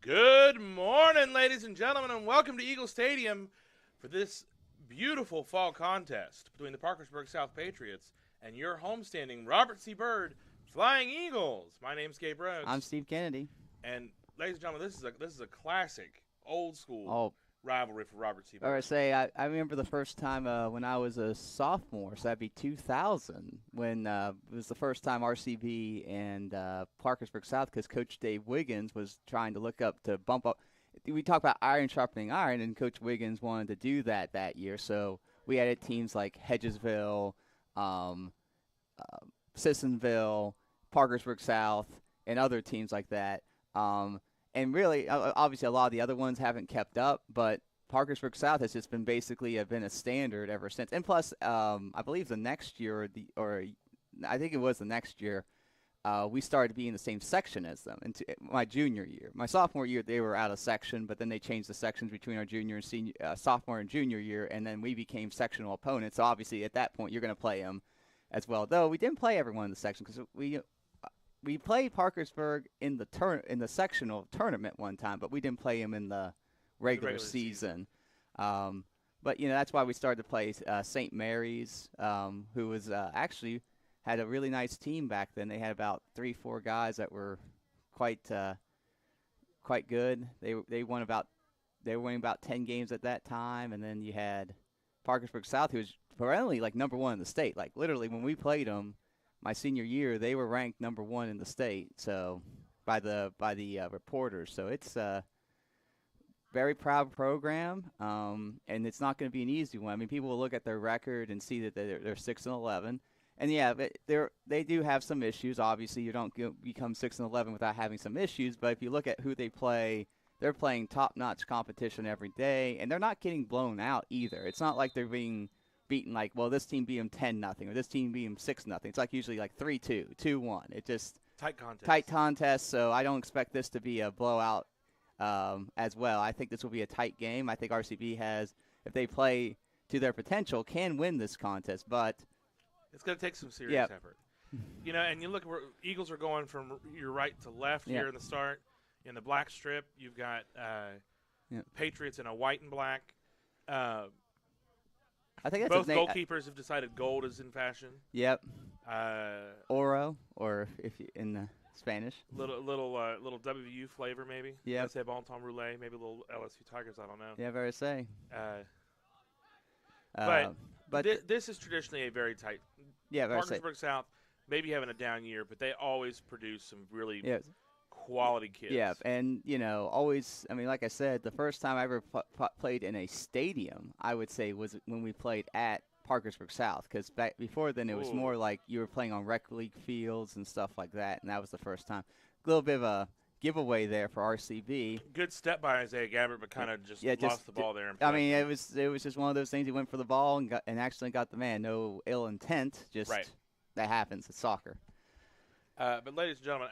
Good morning, ladies and gentlemen, and welcome to Eagle Stadium for this beautiful fall contest between the Parkersburg South Patriots and your homestanding Robert C. Byrd Flying Eagles. My name's Gabe Rhodes. I'm Steve Kennedy. And ladies and gentlemen, this is a classic, old school Oh, rivalry for Robert C. Byrd. or I remember the first time when I was a sophomore, so that'd be 2000, when it was the first time RCB and Parkersburg South, because Coach Dave Wiggins was trying to look up to bump up. We talk about iron sharpening iron, and Coach Wiggins wanted to do that year. So we added teams like Hedgesville, Sissonville, Parkersburg South, and other teams like that. And really, obviously, a lot of the other ones haven't kept up, but Parkersburg South has just been basically been a standard ever since. And plus, I believe the next year, I think it was the next year, we started being in the same section as them. And my junior year, my sophomore year, they were out of section, but then they changed the sections between our junior and senior, sophomore and junior year, and then we became sectional opponents. So obviously, at that point, you're going to play them as well. Though we didn't play everyone in the section because we played Parkersburg in the sectional tournament one time, but we didn't play him in the regular season. But that's why we started to play St. Mary's, who was actually had a really nice team back then. They had about 3-4 guys that were quite good. They were winning about 10 games at that time, and then you had Parkersburg South, who was perennially like number one in the state. Like literally, when we played them my senior year, they were ranked number one in the state. So by the reporters. So it's a very proud program, and it's not going to be an easy one. I mean, people will look at their record and see that they're 6-11, and yeah, they do have some issues. Obviously, you don't become 6-11 without having some issues. But if you look at who they play, they're playing top-notch competition every day, and they're not getting blown out either. It's not like they're being beaten like, well, this team beat them 10-0 or this team beat them 6-0. It's like usually like 3-2, 2-1. It just tight contest. So I don't expect this to be a blowout as well. I think this will be a tight game. I think RCB has, if they play to their potential, can win this contest, but it's going to take some serious effort. And you look where Eagles are going from your right to left here in the start. In the black strip, you've got Patriots in a white and black. I think both goalkeepers have decided gold is in fashion. Yep. Oro, or if you, in the Spanish. Little WU flavor maybe. Yeah. Let's say Bon Temps Roulette, maybe a little LSU Tigers. I don't know. Yeah, very say. But this is traditionally a very tight. Yeah, very Parkersburg South maybe having a down year, but they always produce some really quality kids. Yeah, and always. I mean, like I said, the first time I ever played in a stadium, I would say, was when we played at Parkersburg South, because back before then it was more like you were playing on rec league fields and stuff like that, and that was the first time. A little bit of a giveaway there for RCB. Good step by Isaiah Gabbert, but kind of just lost the ball there. I mean, it was just one of those things. He went for the ball and actually got the man. No ill intent, just that happens. It's soccer. But ladies and gentlemen,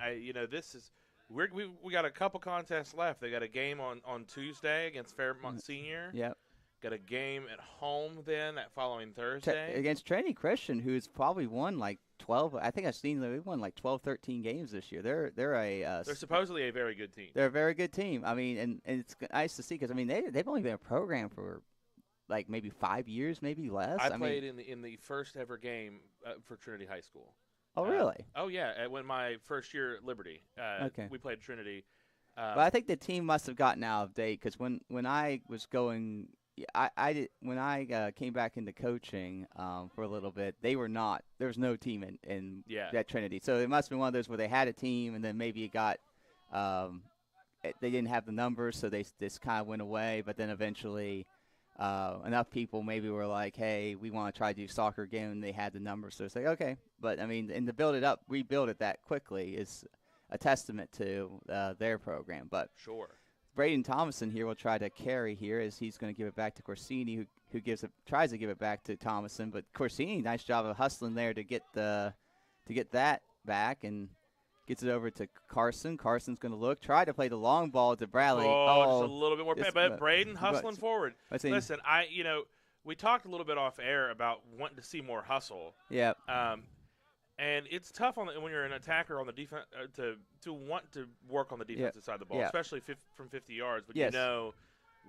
this is. We got a couple contests left. They got a game on Tuesday against Fairmont Senior. Yep. Got a game at home then that following Thursday. Against Trinity Christian, who's probably won like 12. I think I've seen they won like 12, 13 games this year. They're supposedly a very good team. They're a very good team. I mean, and it's nice to see because, I mean, they've only been a program for like maybe 5 years, maybe less. I played in the first ever game for Trinity High School. Oh, really? Oh, yeah. When my first year at Liberty, we played Trinity. But I think the team must have gotten out of date because when I was going, when I came back into coaching for a little bit, they were not. There was no team in that Trinity. So it must have been one of those where they had a team and then maybe it got they didn't have the numbers, so they just kind of went away. But then eventually enough people maybe were like, hey, we want to try to do soccer again, and they had the numbers. So it's like, okay. But, I mean, and to rebuild it that quickly is a testament to their program. But sure. Braden Thomason here will try to carry here as he's going to give it back to Corsini, who tries to give it back to Thomason. But Corsini, nice job of hustling there to get that back and gets it over to Carson. Carson's going to try to play the long ball to Bradley. Just a little bit more. But Braden hustling forward. Listen, we talked a little bit off air about wanting to see more hustle. Yeah. And it's tough when you're an attacker on the defense to want to work on the defensive side of the ball, especially from 50 yards. But Yes.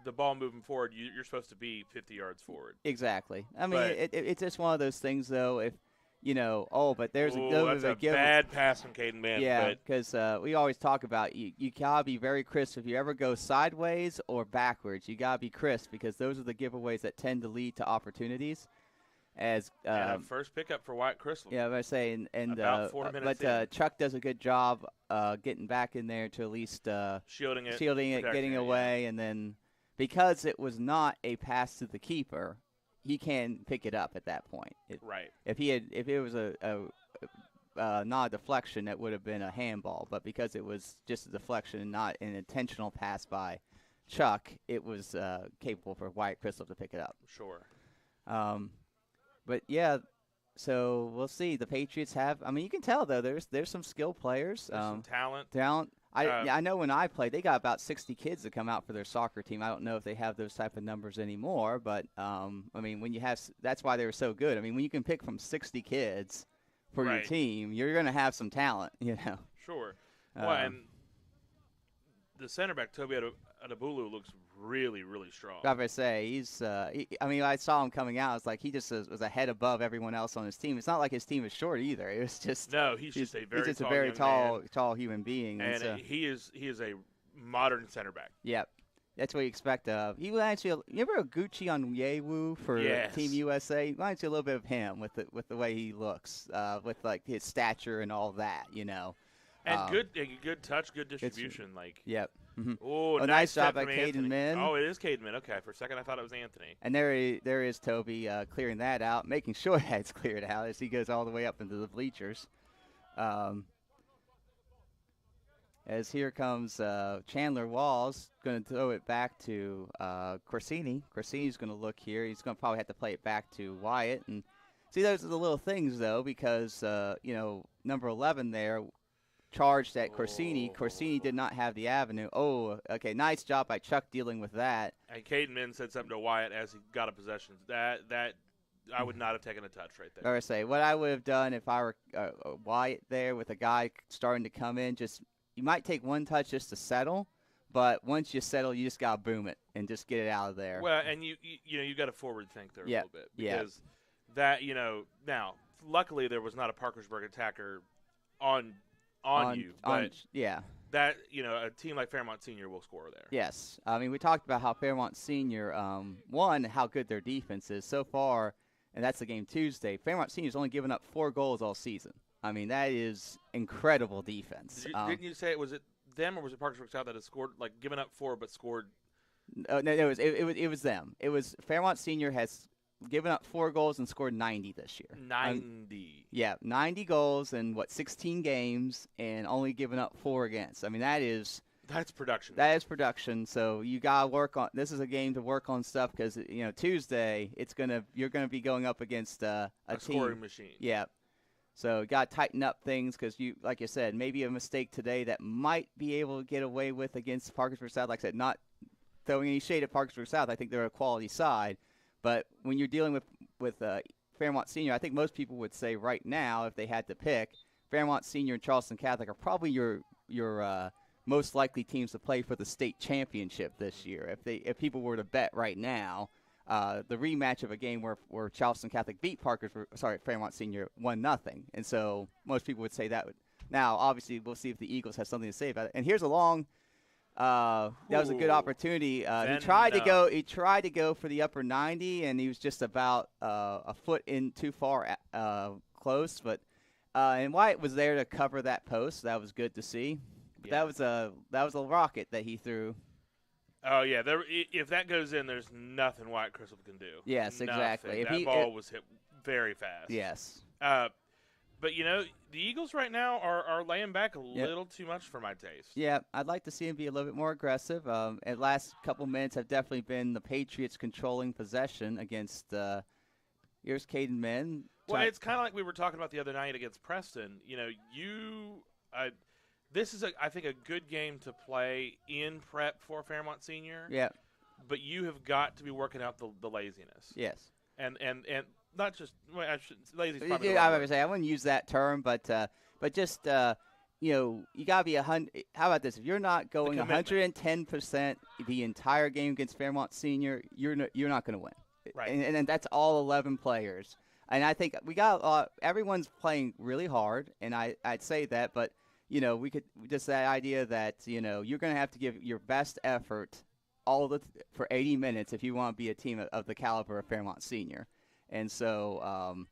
The ball moving forward, you're supposed to be 50 yards forward. Exactly. I mean, it's just one of those things, though. If but there's that's a bad pass from Caden Mann. Yeah, because we always talk about you gotta be very crisp if you ever go sideways or backwards. You gotta be crisp because those are the giveaways that tend to lead to opportunities. As first pickup for Wyatt Crystal. Yeah, I was saying, and about 4 minutes but Chuck does a good job getting back in there to at least shielding it, getting away, and then because it was not a pass to the keeper, he can pick it up at that point. Right. If it was not a deflection, that would have been a handball. But because it was just a deflection and not an intentional pass by Chuck, it was capable for Wyatt Crystal to pick it up. Sure. But yeah, so we'll see. The Patriots have. I mean, you can tell though. There's some skilled players. There's some talent. I know when I played, they got about 60 kids that come out for their soccer team. I don't know if they have those type of numbers anymore, but I mean, when you have, that's why they were so good. I mean, when you can pick from 60 kids for your team, you're going to have some talent, Sure. Well, and the center back Toby Adebulu looks really, really strong. I would say he's. I saw him coming out. It's like he just was a head above everyone else on his team. It's not like his team is short either. It was just he's just a very tall human being, and so, he is a modern center back. Yep, that's what you expect of. He reminds you. You remember Gucci Onyewu for Team USA? He reminds you a little bit of him with the way he looks, with like his stature and all that, And good touch, good distribution. Yep. Mm-hmm. Oh, nice job by Caden Mann. Oh, it is Caden Mann. Okay, for a second I thought it was Anthony. And there is Toby clearing that out, making sure that's cleared out as he goes all the way up into the bleachers. As here comes Chandler Walls, going to throw it back to Corsini. Corsini's going to look here. He's going to probably have to play it back to Wyatt. And see, those are the little things, though, because, number 11 there charged at Corsini. Corsini did not have the avenue. Oh, okay, nice job by Chuck dealing with that. And Caden Mann said something to Wyatt as he got a possession. That I would not have taken a touch right there. Or say, what I would have done if I were Wyatt there with a guy starting to come in, you might take one touch just to settle, but once you settle, you just got to boom it and just get it out of there. Well, and you got to forward think there a little bit. Because that, now, luckily there was not a Parkersburg attacker on you. But that, a team like Fairmont Senior will score there. Yes. I mean, we talked about how Fairmont Senior, how good their defense is so far, and that's the game Tuesday. Fairmont Senior's only given up 4 goals all season. I mean, that is incredible defense. Didn't you say was it them or was it Parkersburg South that had scored, given up 4 but scored? No, it was them. It was Fairmont Senior has given up 4 goals and scored 90 this year. 90. 90 goals in 16 games and only given up 4 against. I mean, that's production. That is production. So you gotta work on. This is a game to work on stuff because Tuesday you're gonna be going up against a team scoring machine. Yeah. So you got to tighten up things because like you said, maybe a mistake today that might be able to get away with against Parkersburg South. Like I said, not throwing any shade at Parkersburg South. I think they're a quality side. But when you're dealing with Fairmont Senior, I think most people would say right now, if they had to pick, Fairmont Senior and Charleston Catholic are probably your most likely teams to play for the state championship this year. If people were to bet right now. The rematch of a game where Charleston Catholic beat Fairmont Senior 1-0, and so most people would say that. Now, obviously, we'll see if the Eagles have something to say about it. And here's a long. That was a good opportunity. He tried to go for the upper 90, and he was just about a foot in too far close. But and Wyatt was there to cover that post. That was good to see. But that was a rocket that he threw. Oh, yeah. If that goes in, there's nothing Wyatt Crystal can do. Yes, exactly. That ball was hit very fast. Yes. But, the Eagles right now are laying back a little too much for my taste. Yeah, I'd like to see them be a little bit more aggressive. The last couple minutes have definitely been the Patriots controlling possession against here's Caden Mann. Well, it's kind of like we were talking about the other night against Preston. This is, I think, a good game to play in prep for Fairmont Senior. Yeah. But you have got to be working out the laziness. Yes. and not just lazy. Is probably the I wrong would word. say I wouldn't use that term, but just you gotta be How about this? If you're not going commitment. 110% the entire game against Fairmont Senior, you're not going to win. Right. And that's all 11 players. And I think we got everyone's playing really hard, and I'd say that, but we could just that idea that you're going to have to give your best effort for 80 minutes if you want to be a team of the caliber of Fairmont Senior. And so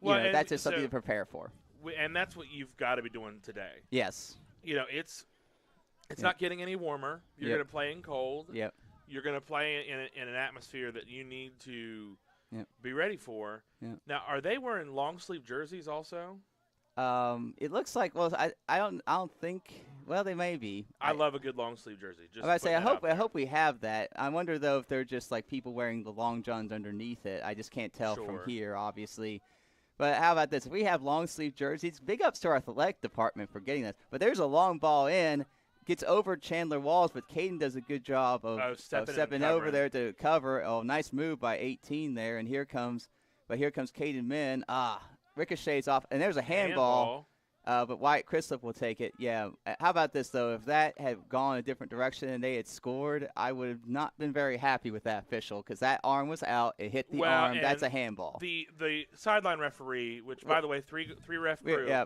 that's just something to prepare for. And that's what you've got to be doing today. Yes. It's not getting any warmer. You're going to play in cold. Yep. You're going to play in an atmosphere that you need to be ready for. Yep. Now, are they wearing long sleeve jerseys also? It looks like. Well, I don't think. Well, they may be. I love a good long sleeve jersey. Just I hope we have that. I wonder though if they're just like people wearing the long johns underneath it. I just can't tell from here, obviously. But how about this? If we have long sleeve jerseys, big ups to our athletic department for getting this. But there's a long ball in, gets over Chandler Walls, but Caden does a good job of stepping over there to cover. Oh, nice move by 18 there, and here comes Caden Min. Ricochets off, and there's a handball. But Wyatt Crislip will take it. Yeah. How about this, though? If that had gone a different direction and they had scored, I would have not been very happy with that official because that arm was out. It hit the arm. That's a handball. The sideline referee, which, by the way, three ref crew. Yeah.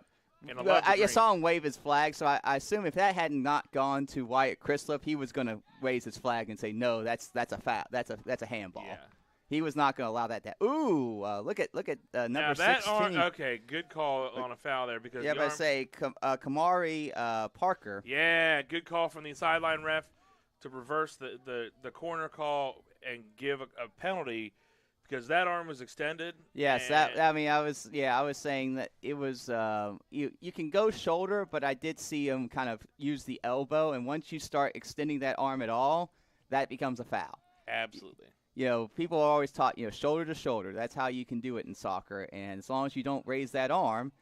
I saw him wave his flag, so I assume if that had not gone to Wyatt Crislip, he was going to raise his flag and say, no, that's a foul. That's a handball. Yeah. He was not going to allow that to. Look at number 16. Okay, good call on a foul there because but I say Kamari Parker. Yeah, good call from the sideline ref to reverse the corner call and give a penalty because that arm was extended. Yes, I was saying that it was you can go shoulder, but I did see him kind of use the elbow, and once you start extending that arm at all, that becomes a foul. Absolutely. People are always taught, shoulder to shoulder. That's how you can do it in soccer. And as long as you don't raise that arm.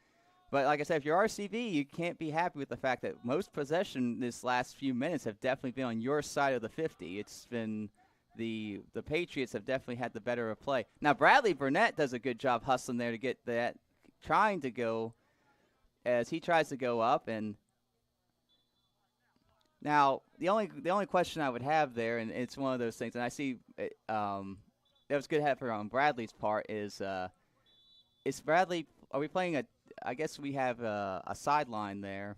But like I said, if you're RCB, you can't be happy with the fact that most possession this last few minutes have definitely been on your side of the 50. It's been the Patriots have definitely had the better of play. Now, Bradley Burnett does a good job hustling there to get that, trying to go as he tries to go up. And now, the only question I would have there, and it's one of those things, and I see that was good effort on Bradley's part, is Bradley, are we playing I guess we have a sideline there.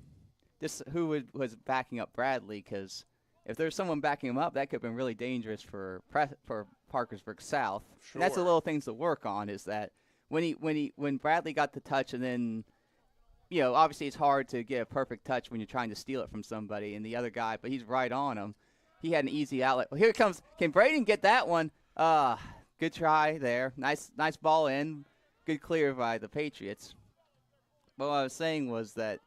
Just who was backing up Bradley, because if there's someone backing him up, that could have been really dangerous for Parkersburg South. Sure. And that's the little things to work on, is that when Bradley got the touch and then obviously it's hard to get a perfect touch when you're trying to steal it from somebody and the other guy, but he's right on him. He had an easy outlet. Well, here it comes. Can Braden get that one? Good try there. Nice ball in. Good clear by the Patriots. But what I was saying was that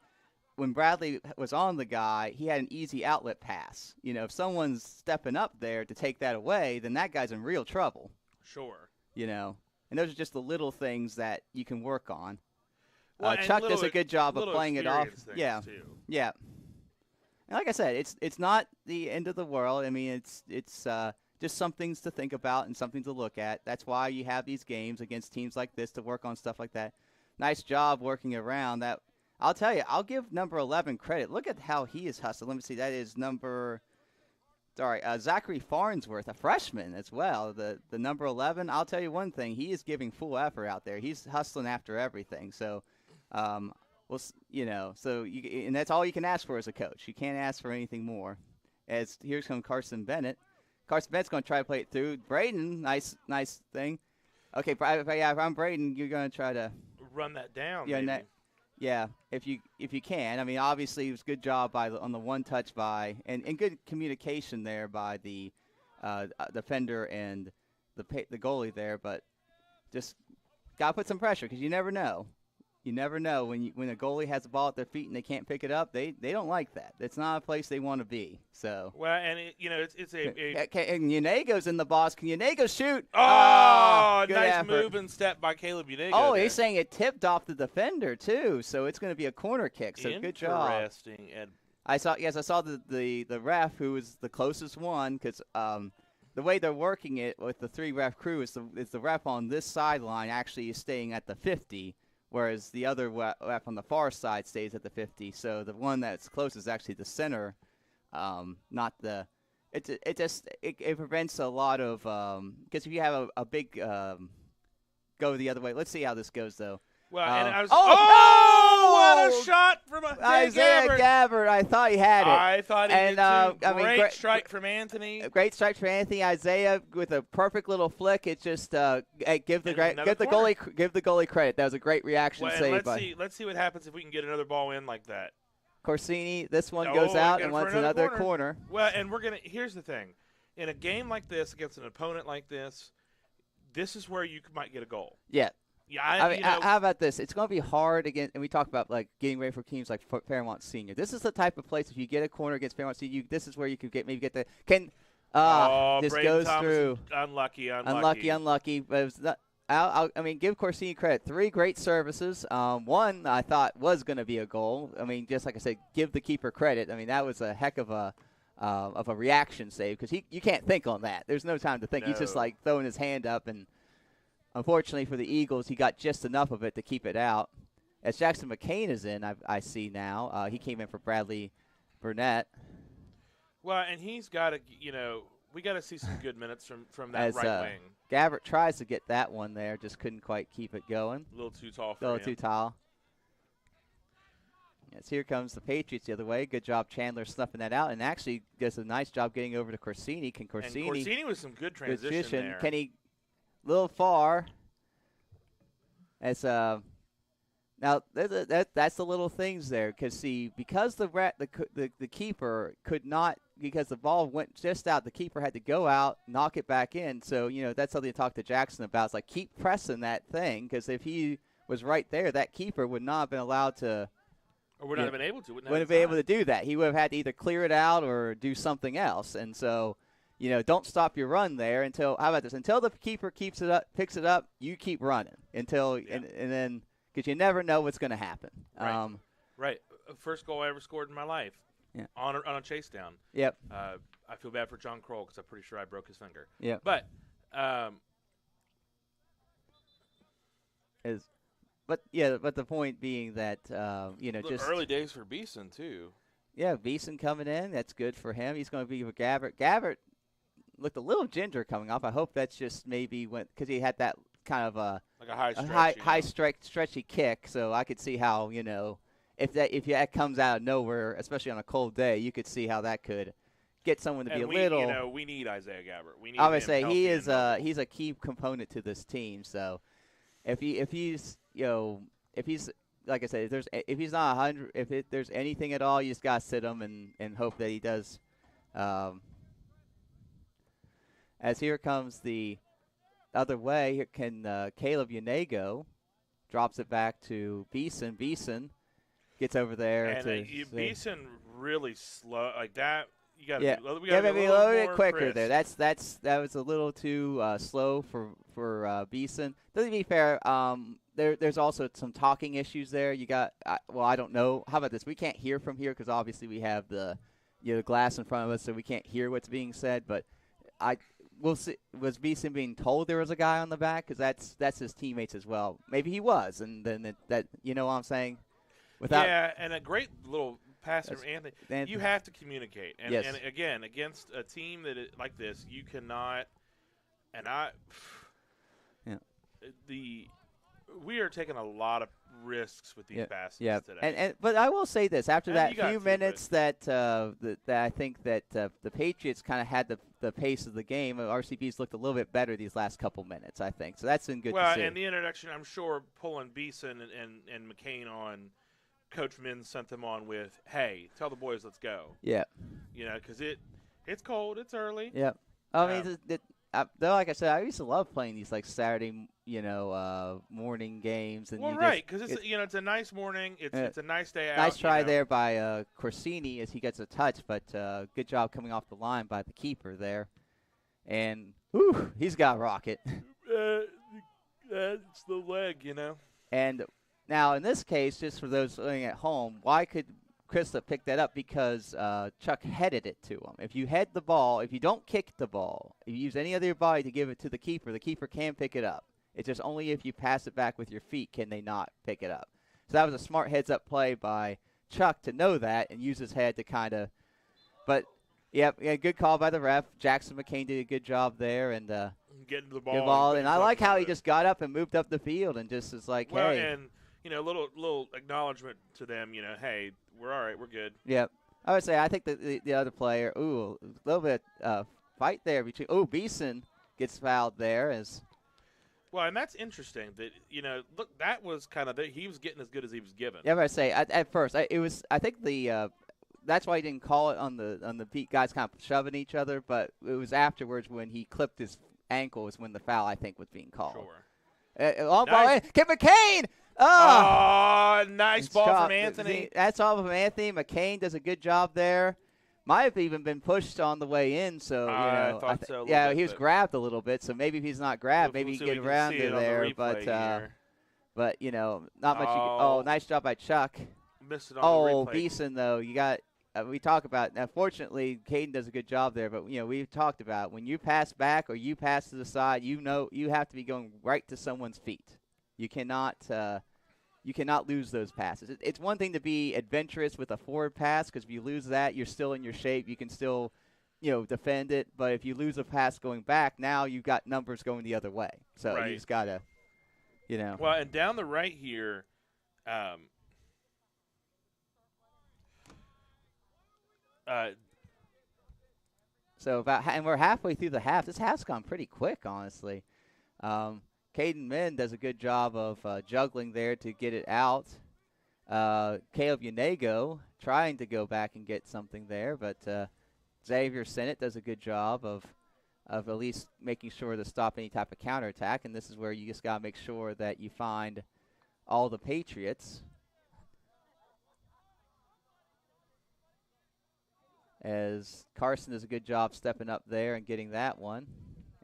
when Bradley was on the guy, he had an easy outlet pass. If someone's stepping up there to take that away, then that guy's in real trouble. Sure. And those are just the little things that you can work on. Well, Chuck does a good job of playing it off. Yeah. And like I said, it's not the end of the world. I mean, it's just some things to think about and something to look at. That's why you have these games against teams like this to work on stuff like that. Nice job working around that. I'll tell you, I'll give number 11 credit. Look at how he is hustling. Let me see. That is Zachary Farnsworth, a freshman as well. The number 11. I'll tell you one thing. He is giving full effort out there. He's hustling after everything. So. And that's all you can ask for as a coach. You can't ask for anything more. As here comes Carson Bennett. Carson Bennett's going to try to play it through. Braden, nice thing. Okay, if I'm Braden, you're going to try to run that down. If you can. I mean, obviously it was a good job on the one touch and good communication there by the defender and the goalie there. But just got to put some pressure because you never know. You never know when a goalie has the ball at their feet and they can't pick it up. They don't like that. It's not a place they want to be. So and it's a and Unego's in the box. Can Unego shoot? Oh, good nice effort. move and step by Caleb Unego. Oh, there. He's saying it tipped off the defender too. So it's going to be a corner kick. So good job. Interesting. I saw the ref who was the closest one because the way they're working it with the 3-ref crew is the ref on this sideline actually is staying at the 50, whereas the other ref on the far side stays at the 50. So the one that's close is actually the center, not the. It prevents a lot of because if you have a big go the other way. Let's see how this goes though. Well, and I was. Oh, what a shot from Isaiah Gabbert. I thought he had it. I thought he did too. Great strike from Anthony. Great strike from Anthony. Isaiah with a perfect little flick. It just give the goalie credit. That was a great reaction save. Let's see what happens if we can get another ball in like that. Corsini, this one goes out and wants another corner. Well, and here's the thing. In a game like this against an opponent like this is where you might get a goal. Yeah. Yeah, how about this? It's going to be hard again, and we talk about like getting ready for teams like Fairmont Senior. This is the type of place if you get a corner against Fairmont Senior, this is where you could get the this goes Thomas through. Unlucky. But it was not, give Corsini credit. 3 great services. One I thought was going to be a goal. Just like I said, give the keeper credit. That was a heck of a reaction save because you can't think on that. There's no time to think. No. He's just like throwing his hand up and. Unfortunately for the Eagles, he got just enough of it to keep it out. As Jackson McCain is in, I see now. He came in for Bradley Burnett. Well, and he's got to, we got to see some good minutes from that right wing. Gabbert tries to get that one there, just couldn't quite keep it going. A little too tall for him. A little too tall. Yes, here comes the Patriots the other way. Good job, Chandler, snuffing that out, and actually does a nice job getting over to Corsini. Corsini with some good transition there. Can he? Little far. As now that's the little things there because the keeper could not because the ball went just out. The keeper had to go out, knock it back in. So that's something to talk to Jackson about. It's like keep pressing that thing because if he was right there, that keeper would not have been allowed to. Or would not have been able to. Wouldn't have been able to do that. He would have had to either clear it out or do something else. And so. Don't stop your run there until the keeper picks it up, you keep running until and then because you never know what's going to happen. Right. First goal I ever scored in my life. Yeah. On a chase down. Yep. I feel bad for John Kroll because I'm pretty sure I broke his finger. Yeah. But but the point being that just early days for Beeson too. Yeah, Beeson coming in. That's good for him. He's going to be with Gabbert. Gabbert looked a little ginger coming off. I hope that's just maybe because he had that kind of like a high stretchy kick. So I could see how if that comes out of nowhere, especially on a cold day, you could see how that could get someone to be a little. We need Isaiah Gabbert. We need. I would say he's a key component to this team. So if he's like I said, if he's not 100, if there's anything at all, you just gotta sit him and hope that he does. As here comes the other way, here can Caleb Unego drops it back to Beeson. Beeson gets over there. And Beeson really slow like that. You got to be a little bit quicker crisp. there. That was a little too slow for Beeson. To be fair, there's also some talking issues there. You got I don't know. How about this? We can't hear from here because obviously we have the glass in front of us, so we can't hear what's being said. But we'll see. Was Beeson being told there was a guy on the back? Because that's his teammates as well. Maybe he was, and then that what I'm saying. And a great little pass from Anthony. You have to communicate, and again against a team like this, you cannot. And we are taking a lot of risks with these baskets today. But I will say this: after that few minutes that I think that the Patriots kind of had the pace of the game, RCB's looked a little bit better these last couple minutes. I think so. That's been good to see. Well, and the introduction, I'm sure, pulling Beeson and McCain on. Coach Min sent them on with, "Hey, tell the boys, let's go." Yeah. Because it's cold, it's early. Yeah. Like I said, I used to love playing these like Saturday, morning games. And because it's a nice morning. It's a nice day out. Nice try there by Corsini as he gets a touch, but good job coming off the line by the keeper there. And he's got a rocket. It's the leg, And now in this case, just for those living at home, why could Chrislip picked that up because Chuck headed it to him. If you head the ball, if you don't kick the ball, if you use any other body to give it to the keeper can pick it up. It's just only if you pass it back with your feet can they not pick it up. So that was a smart heads-up play by Chuck to know that and use his head to kind of – but, yeah, good call by the ref. Jackson McCain did a good job there. And getting the ball. Good ball. And I like how he just got up and moved up the field and just is like, well, hey. And, little acknowledgement to them, hey, we're all right, we're good. Yep. I would say I think the other player, a little bit fight there between – Beeson gets fouled there as – well, and that's interesting that, look, that was kind of he was getting as good as he was given. Yeah, but I say at first I think that's why he didn't call it on the beat. Guys kind of shoving each other, but it was afterwards when he clipped his ankle is when the foul I think was being called. Sure. Long ball in. Kip McCain. Oh, nice ball from Anthony. That's all from Anthony. McCain does a good job there. Might have even been pushed on the way in, so I thought so. Yeah, he was grabbed a little bit, so maybe if he's not grabbed, maybe he can get around to there. But not much. Nice job by Chuck. Missed it on the replay. Beeson though, you got. We talk about now. Fortunately, Caden does a good job there, but we've talked about when you pass back or you pass to the side, you have to be going right to someone's feet. You cannot. You cannot lose those passes. It's one thing to be adventurous with a forward pass because if you lose that, you're still in your shape. You can still, defend it. But if you lose a pass going back, now you've got numbers going the other way. So you just got to, Well, and down the right here, and we're halfway through the half. This half's gone pretty quick, honestly. Caden Min does a good job of juggling there to get it out. Caleb Unego trying to go back and get something there, but Xavier Sennett does a good job of at least making sure to stop any type of counterattack, and this is where you just got to make sure that you find all the Patriots. As Carson does a good job stepping up there and getting that one.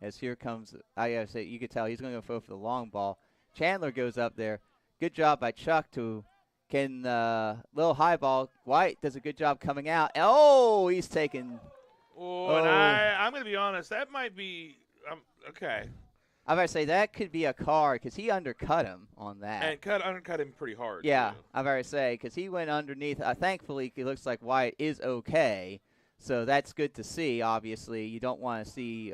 As here comes, I gotta say, you could tell he's going to go for the long ball. Chandler goes up there. Good job by Chuck to little high ball. White does a good job coming out. Oh, he's taking. And I'm going to be honest. That might be okay. I'm going to say that could be a card because he undercut him on that. And undercut him pretty hard. Yeah, too. I'm going to say because he went underneath. Thankfully, it looks like White is okay. So that's good to see, obviously. You don't want to see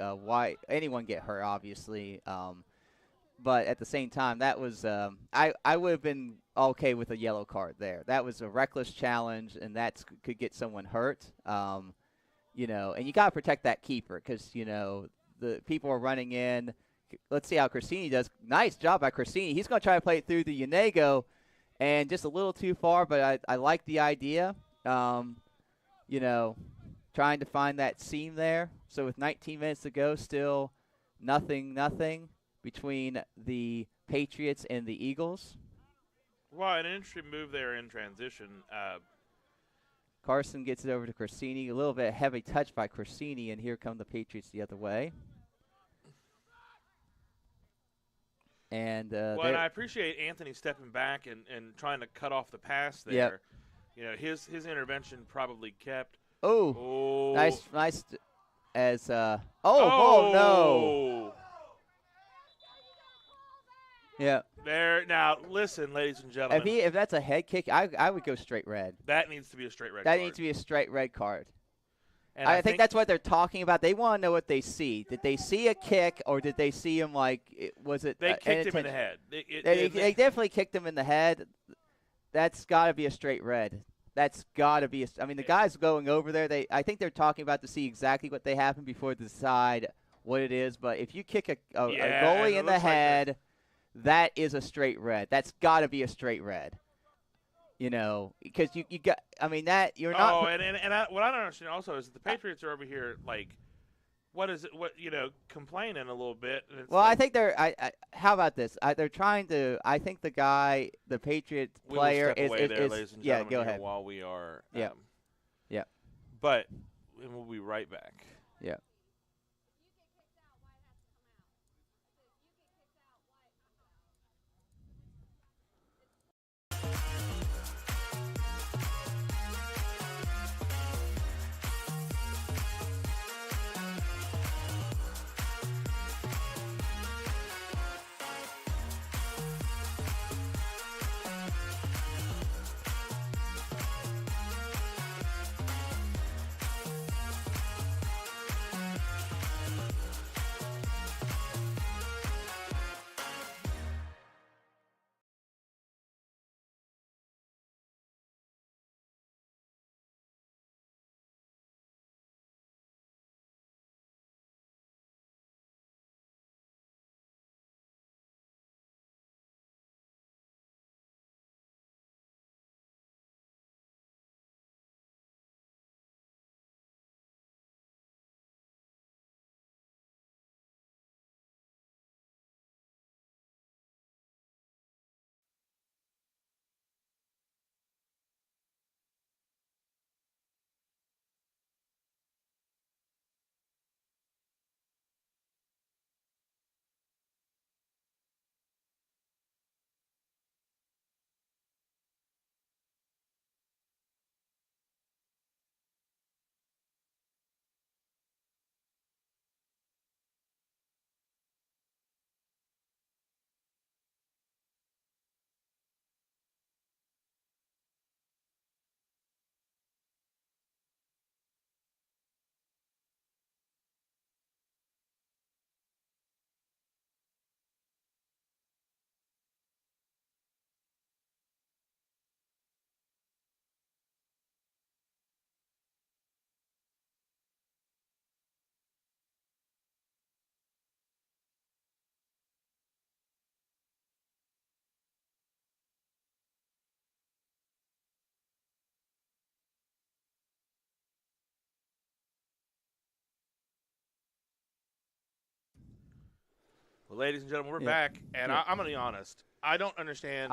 anyone get hurt, obviously. But at the same time, that was I would have been okay with a yellow card there. That was a reckless challenge, and that could get someone hurt. And you got to protect that keeper because, the people are running in. Let's see how Corsini does. Nice job by Corsini. He's going to try to play it through the Unego, and just a little too far, but I like the idea. Trying to find that seam there. So with 19 minutes to go, still nothing between the Patriots and the Eagles. Well, an interesting move there in transition. Carson gets it over to Corsini. A little bit heavy touch by Corsini, and here come the Patriots the other way. And and I appreciate Anthony stepping back and trying to cut off the pass there. Yep. His intervention probably kept. Oh, nice. As no. Yeah. There now. Listen, ladies and gentlemen. If that's a head kick, I would go straight red. That needs to be a straight red. That needs to be a straight red card. And I think that's what they're talking about. They want to know what they see. Did they see a kick, or did they see him was it? They kicked him in the head. They definitely kicked him in the head. That's got to be a straight red. That's got to be the guys going over there, I think they're talking about to see exactly what they happen before they decide what it is. But if you kick a goalie in the head, that is a straight red. That's got to be a straight red. Because you got that you're not. Oh, what I don't understand also is that the Patriots are over here what is it? Complaining a little bit. Well, I think they're. How about this? They're trying to. I think the Patriot player is. Ladies and gentlemen, go ahead. While we are. Yeah. But we'll be right back. Yeah. Well, ladies and gentlemen, we're Yeah. back, and Yeah. I'm going to be honest. I don't understand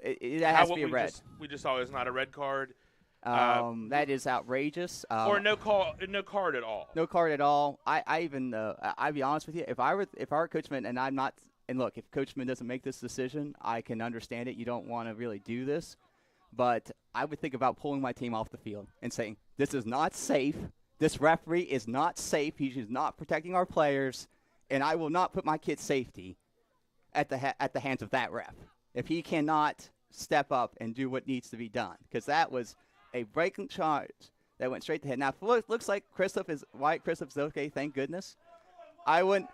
It how has to what be a red. we just saw is not a red card. That is outrageous. Or no card at all. No card at all. I even I'll be honest with you. If I were Coachman, and I'm not, and look, if Coachman doesn't make this decision, I can understand it. You don't want to really do this, but I would think about pulling my team off the field and saying this is not safe. This referee is not safe. He's not protecting our players, and I will not put my kid's safety at the hands of that ref if he cannot step up and do what needs to be done, because that was a breaking charge that went straight to head. Now, if it looks like Wyatt Christoph's okay, thank goodness. I wouldn't,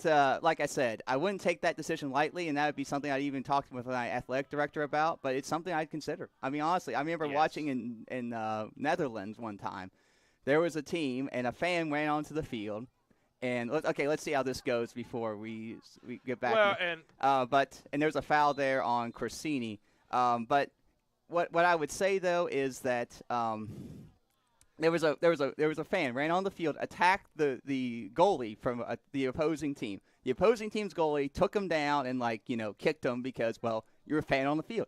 like I said, I wouldn't take that decision lightly, and that would be something I'd even talk with my athletic director about, but it's something I'd consider. I mean, honestly, I remember watching in Netherlands one time. There was a team, and a fan ran onto the field, and let's see how this goes before we get back. Well, and there's a foul there on Corsini, but what I would say though is that there was a fan ran on the field, attacked the goalie from the opposing team. The opposing team's goalie took him down and kicked him because you're a fan on the field.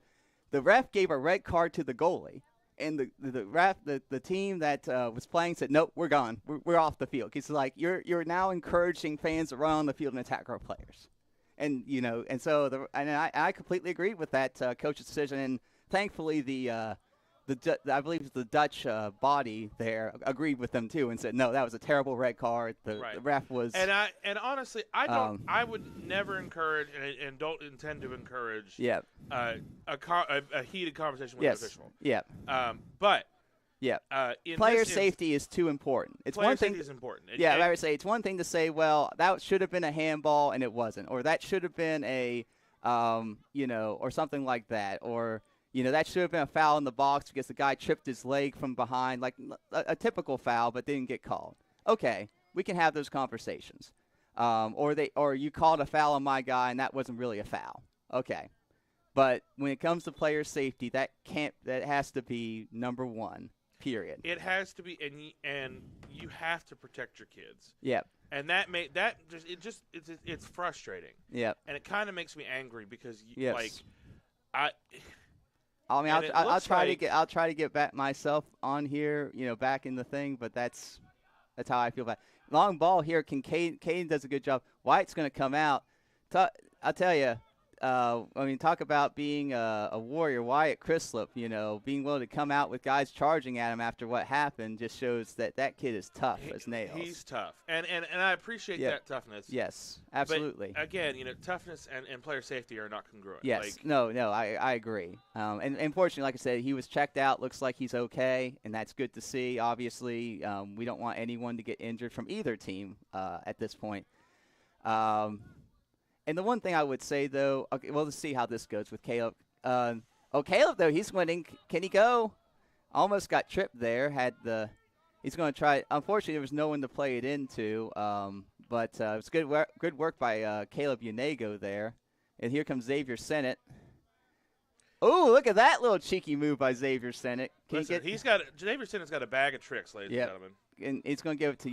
The ref gave a red card to the goalie, and the team that was playing said, nope, we're gone, we're off the field. It's like you're now encouraging fans to run on the field and attack our players, and I completely agree with that coach's decision. And thankfully, I believe it was the Dutch body there agreed with them too and said, no, that was a terrible red card. The ref was. And honestly, I would never encourage and don't intend to encourage. Yeah. A heated conversation with an official. Yeah. But. Yeah. Player safety is too important. It's one thing. Safety is important. I would say it's one thing to say, well, that should have been a handball and it wasn't, or that should have been a, or something like that, or. That should have been a foul in the box because the guy tripped his leg from behind, like a typical foul, but didn't get called. Okay, we can have those conversations. Or you called a foul on my guy and that wasn't really a foul. Okay, but when it comes to player safety, that has to be number one. Period. It has to be, and you have to protect your kids. Yep. And it's frustrating. Yep. And it kind of makes me angry because I'll try to get back myself on here, back in the thing, but that's how I feel about it. Long ball here. Caden does a good job. White's going to come out. I'll tell you, talk about being a warrior. Wyatt Crislip, being willing to come out with guys charging at him after what happened just shows that kid is tough as nails. He's tough, and I appreciate that toughness. Yes, absolutely. But again, toughness and player safety are not congruent. Yes, I agree. And unfortunately, like I said, he was checked out. Looks like he's okay, and that's good to see. Obviously, we don't want anyone to get injured from either team at this point. And the one thing I would say, though, okay, well, let's see how this goes with Caleb. Caleb, though, he's winning. Can he go? Almost got tripped there. He's going to try. Unfortunately, there was no one to play it into, but it was good work by Caleb Unego there. And here comes Xavier Sennett. Oh, look at that little cheeky move by Xavier Sennett. Xavier Sennett's got a bag of tricks, ladies and gentlemen. And he's going to give it to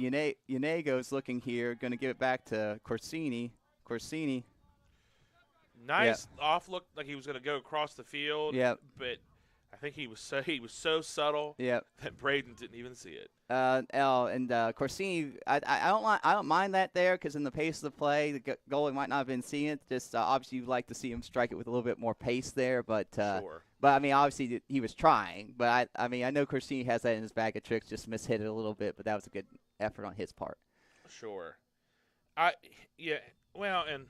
Unego's looking here. Going to give it back to Corsini. Nice off look, like he was going to go across the field. Yep. But I think he was so subtle. Yep. That Braden didn't even see it. Corsini, I don't mind that there because in the pace of the play, the goalie might not have been seeing it. Just obviously you'd like to see him strike it with a little bit more pace there, but sure. But I mean, obviously he was trying. But I know Corsini has that in his bag of tricks. Just mishit it a little bit, but that was a good effort on his part. Sure. Well, and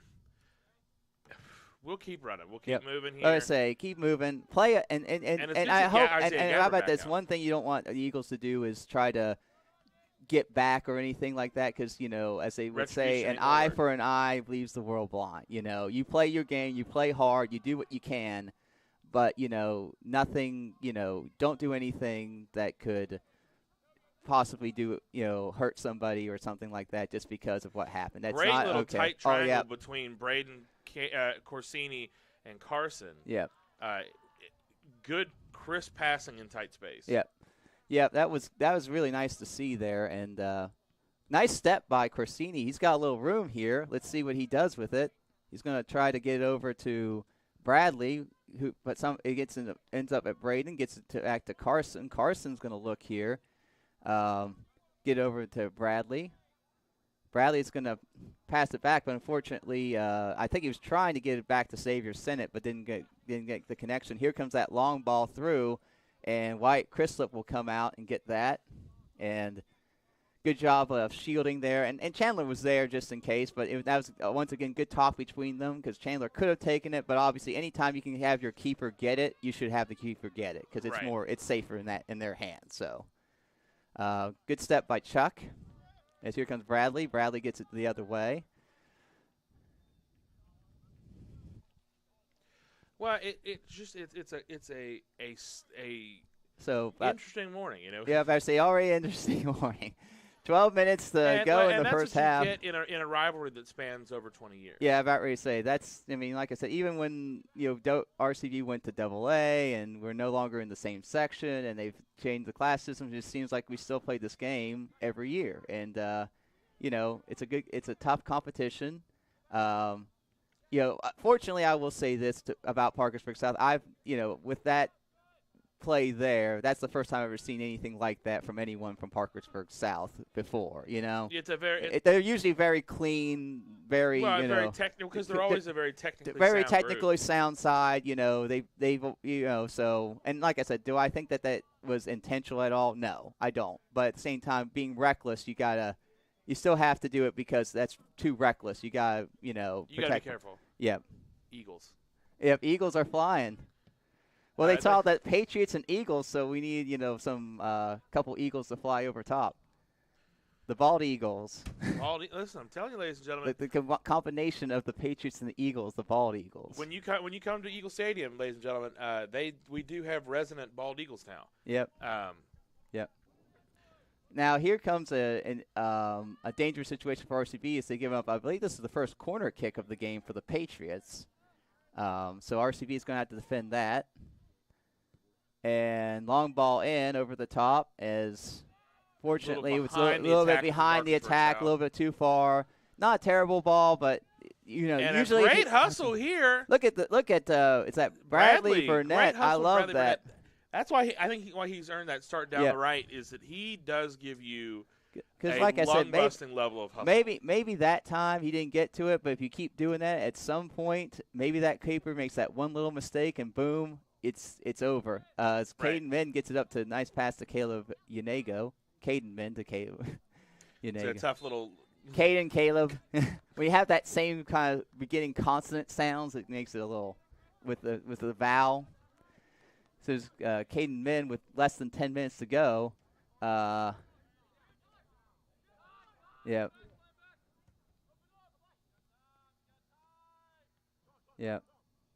we'll keep running. We'll keep moving here. I say, keep moving. Play it, and I hope. And how about this? One thing you don't want the Eagles to do is try to get back or anything like that, because as they would say, an eye for an eye leaves the world blind. You play your game, you play hard, you do what you can, but nothing. Don't do anything that could possibly hurt somebody or something like that just because of what happened. That's great not little okay. tight triangle between Braden, Corsini, and Carson. Yeah. Good, crisp passing in tight space. Yeah. Yeah, that was really nice to see there, and nice step by Corsini. He's got a little room here. Let's see what he does with it. He's going to try to get it over to Bradley, ends up at Braden, gets it to back to Carson. Carson's going to look here, get over to Bradley. Bradley's going to pass it back, but unfortunately, I think he was trying to get it back to Xavier Sennett, but didn't get the connection. Here comes that long ball through, and White Chrislip will come out and get that. And good job of shielding there. And Chandler was there just in case, but that was, once again, good talk between them because Chandler could have taken it, but obviously anytime you can have your keeper get it, you should have the keeper get it because it's safer in their hands. So good step by Chuck. As here comes Bradley. Bradley gets it the other way. Well, it's a interesting morning, you know. Yeah, I say already interesting morning. 12 minutes to go in the first half. That's what you get in a rivalry that spans over 20 years. Yeah, about ready to say like I said, even when RCB went to AA and we're no longer in the same section and they've changed the class system, it just seems like we still play this game every year. And it's a tough competition. Fortunately, I will say this about Parkersburg South. With that play there, that's the first time I've ever seen anything like that from anyone from Parkersburg South before. They're usually very clean, very technical because they're always a very technically sound side. So and like I said, do I think that was intentional at all? No, I don't. But at the same time, being reckless, you still have to do it because that's too reckless. You gotta you gotta be careful. Yep. Eagles. Yep, Eagles are flying. Well, they saw that Patriots and Eagles, so we need, some couple Eagles to fly over top. The Bald Eagles. Listen, I'm telling you, ladies and gentlemen. The combination of the Patriots and the Eagles, the Bald Eagles. When you come to Eagle Stadium, ladies and gentlemen, we do have resident Bald Eagles now. Yep. Yep. Now here comes a dangerous situation for RCB as they give up. I believe this is the first corner kick of the game for the Patriots. So RCB is going to have to defend that. And long ball in over the top as fortunately it's a little bit behind the attack, a little bit too far. Not a terrible ball, but and usually a great hustle here. Look at it's that Bradley Burnett. I love that. Burnett. That's why why he's earned that start down the right is that he does give you like I said, busting level of hustle. Maybe that time he didn't get to it, but if you keep doing that, at some point maybe that keeper makes that one little mistake and boom, it's over. As Caden Min gets it up to a nice pass to Caleb Yanego. Caden Min to Caleb Yanego. It's a tough little Caden Caleb. We have that same kind of beginning consonant sounds. It makes it a little with the vowel. So it's Caden Min with less than 10 minutes to go. Yep. Yep.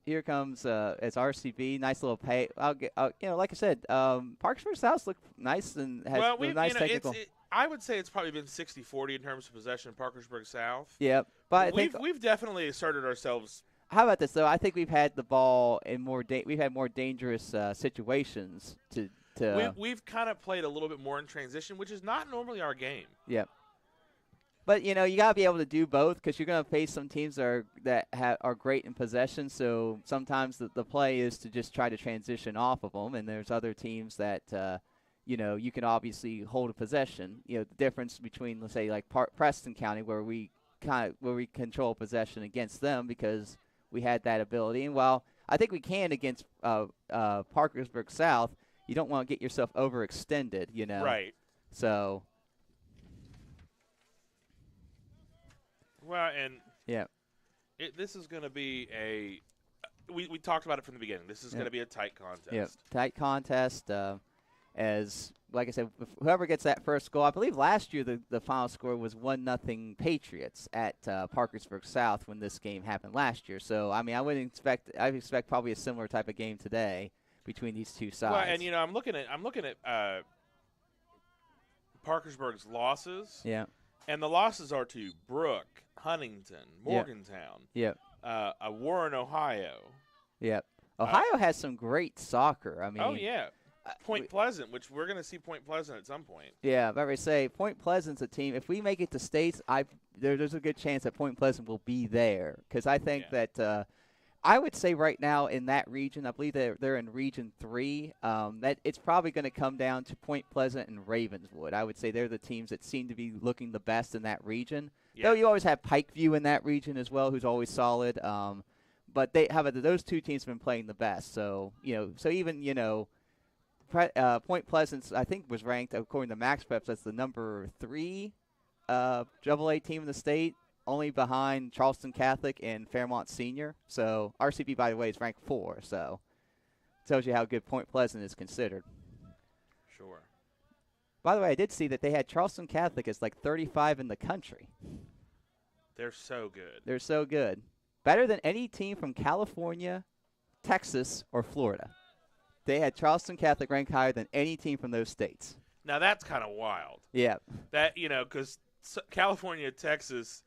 Here comes it's RCB. Nice little pay. Like I said, Parkersburg South look nice and has nice technical. I would say it's probably been 60-40 in terms of possession. Parkersburg South. Yep. But we've definitely asserted ourselves. How about this though? I think we've had the ball in we've had more dangerous situations to. We've kind of played a little bit more in transition, which is not normally our game. Yep. But you got to be able to do both because you're going to face some teams that are great in possession. So sometimes the play is to just try to transition off of them, and there's other teams that you can obviously hold a possession. The difference between, let's say, like Preston County, where we control possession against them because we had that ability. And while I think we can against Parkersburg South, you don't want to get yourself overextended. Right. So. Well, and yeah, this is going to be we talked about it from the beginning. This is going to be a tight contest. Yeah, tight contest. As like I said, whoever gets that first goal, I believe last year the final score was 1-0 Patriots at Parkersburg South when this game happened last year. So I expect probably a similar type of game today between these two sides. Well, and I'm looking at Parkersburg's losses. Yeah. And the losses are to Brooke, Huntington, Morgantown, Warren, Ohio. Yep. Ohio has some great soccer. I mean, oh yeah. Point Pleasant, which we're going to see Point Pleasant at some point. Yeah, but I say Point Pleasant's a team. If we make it to states, there's a good chance that Point Pleasant will be there because I think that I would say right now in that region, I believe they're in Region 3. That it's probably going to come down to Point Pleasant and Ravenswood. I would say they're the teams that seem to be looking the best in that region. Yeah. Though you always have Pikeview in that region as well, who's always solid. But those two teams have been playing the best. So even Point Pleasant, I think, was ranked, according to Max Preps, as the number 3 AA team in the state, only behind Charleston Catholic and Fairmont Senior. So RCB, by the way, is ranked 4. So it tells you how good Point Pleasant is considered. Sure. By the way, I did see that they had Charleston Catholic as like 35 in the country. They're so good. They're so good. Better than any team from California, Texas, or Florida. They had Charleston Catholic ranked higher than any team from those states. Now, that's kind of wild. Yeah. That, because California, Texas,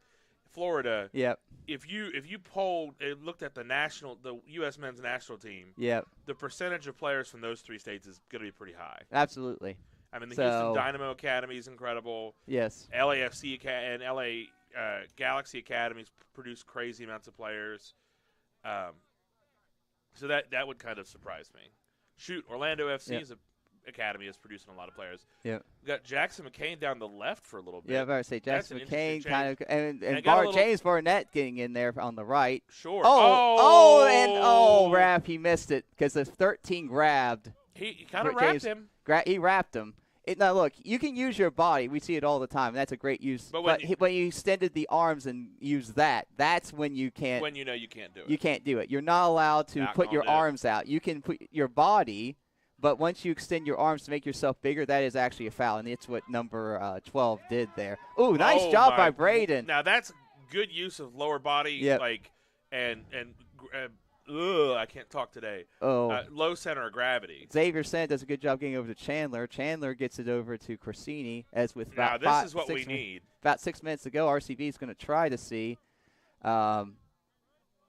Florida. Yep. If you polled, looked at the U.S. men's national team. Yep. The percentage of players from those 3 states is going to be pretty high. Absolutely. I mean, the Houston Dynamo Academy is incredible. Yes. LAFC and LA Galaxy Academies produce crazy amounts of players. So that would kind of surprise me. Shoot, Orlando FC's academy is producing a lot of players. Yeah. We got Jackson McCain down the left for a little bit. Yeah, I was about to say Jackson McCain kind of, and James Barnett getting in there on the right. Sure. Rapp, he missed it because the 13 grabbed. He kind of wrapped him. He wrapped him. Now, look, you can use your body. We see it all the time, and that's a great use. But when you extended the arms and used that's when you can't. When you know you can't do it. You can't do it. You're not allowed to put your arms out. You can put your body, but once you extend your arms to make yourself bigger, that is actually a foul, and it's what number 12 did there. Ooh, nice job by Braden. Now, that's good use of lower body, I can't talk today. Low center of gravity. Xavier Sen does a good job getting over to Chandler. Chandler gets it over to Corsini as with about this is what we need. About 6 minutes to go, RCB is going to try to see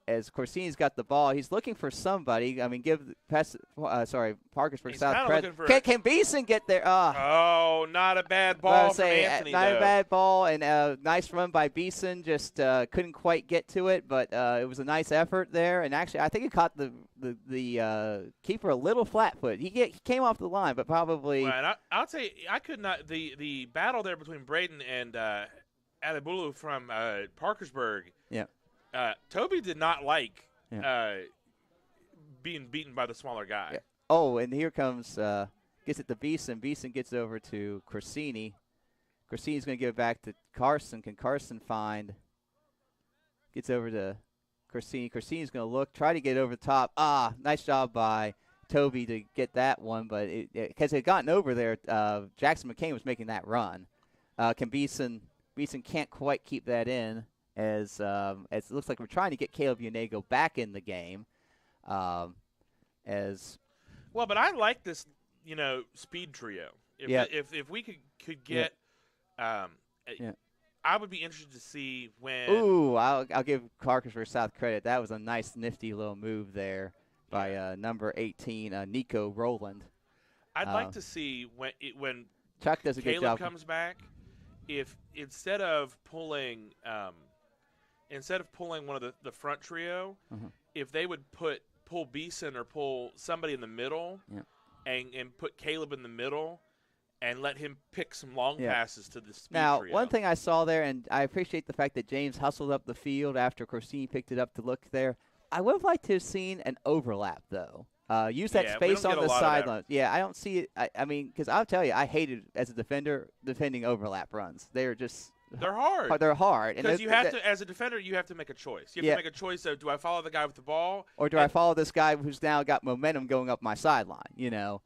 as Corsini's got the ball. He's looking for somebody. I mean, Parkersburg South credit. Can Beeson get there? Not a bad ball from Anthony, Not a bad ball, and a nice run by Beeson. Just couldn't quite get to it, but it was a nice effort there. And actually, I think it caught the keeper a little flat-foot. He came off the line, but probably. Right, I'll tell you, I could not. The battle there between Braden and Adebulu from Parkersburg. Yeah. Toby did not like being beaten by the smaller guy. Yeah. Oh, and here comes gets it to Beeson. Beeson gets it over to Corsini. Corsini's going to give it back to Carson. Can Carson find? Gets over to Corsini. Corsini's going to try to get over the top. Nice job by Toby to get that one, but because it had gotten over there, Jackson McCain was making that run. Can Beeson can't quite keep that in. As it looks like we're trying to get Caleb Unego back in the game. But I like this, speed trio. If we could get, I would be interested to see when. Ooh, I'll give Parkersburg South credit. That was a nice, nifty little move there by number 18, Nico Rowland. I'd like to see when Chuck does a good job. Caleb comes back, if instead of pulling one of the front trio, if they would pull Beeson or pull somebody in the middle and put Caleb in the middle and let him pick some long passes to the speed trio. One thing I saw there, and I appreciate the fact that James hustled up the field after Corsini picked it up to look there. I would have liked to have seen an overlap, though. Use that space on the sideline. Yeah, I don't see it. I mean, because I'll tell you, I hated, as a defender, defending overlap runs. They're just – They're hard. They're hard. Because you have to, as a defender, you have to make a choice. You have to make a choice of, do I follow the guy with the ball? Or do I follow this guy who's now got momentum going up my sideline,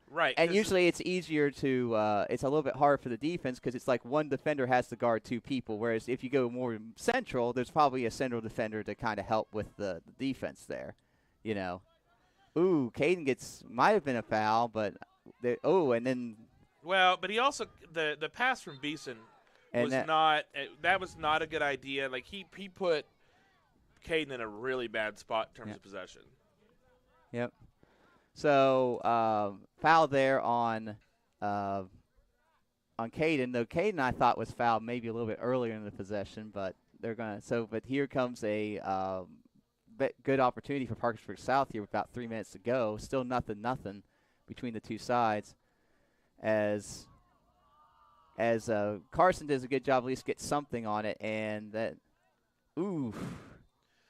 Right. And usually it's easier to it's a little bit hard for the defense because it's like one defender has to guard 2 people, whereas if you go more central, there's probably a central defender to kind of help with the defense there, Ooh, Caden might have been a foul, but and then. Well, but he also the pass from Beeson was not a good idea. Like he put Caden in a really bad spot in terms of possession. Yep. So foul there on Caden. Though Caden I thought was fouled maybe a little bit earlier in the possession, but they're gonna. But here comes a good opportunity for Parkersburg South here with about 3 minutes to go. Still nothing between the two sides. As Carson does a good job, at least get something on it, and that. Ooh.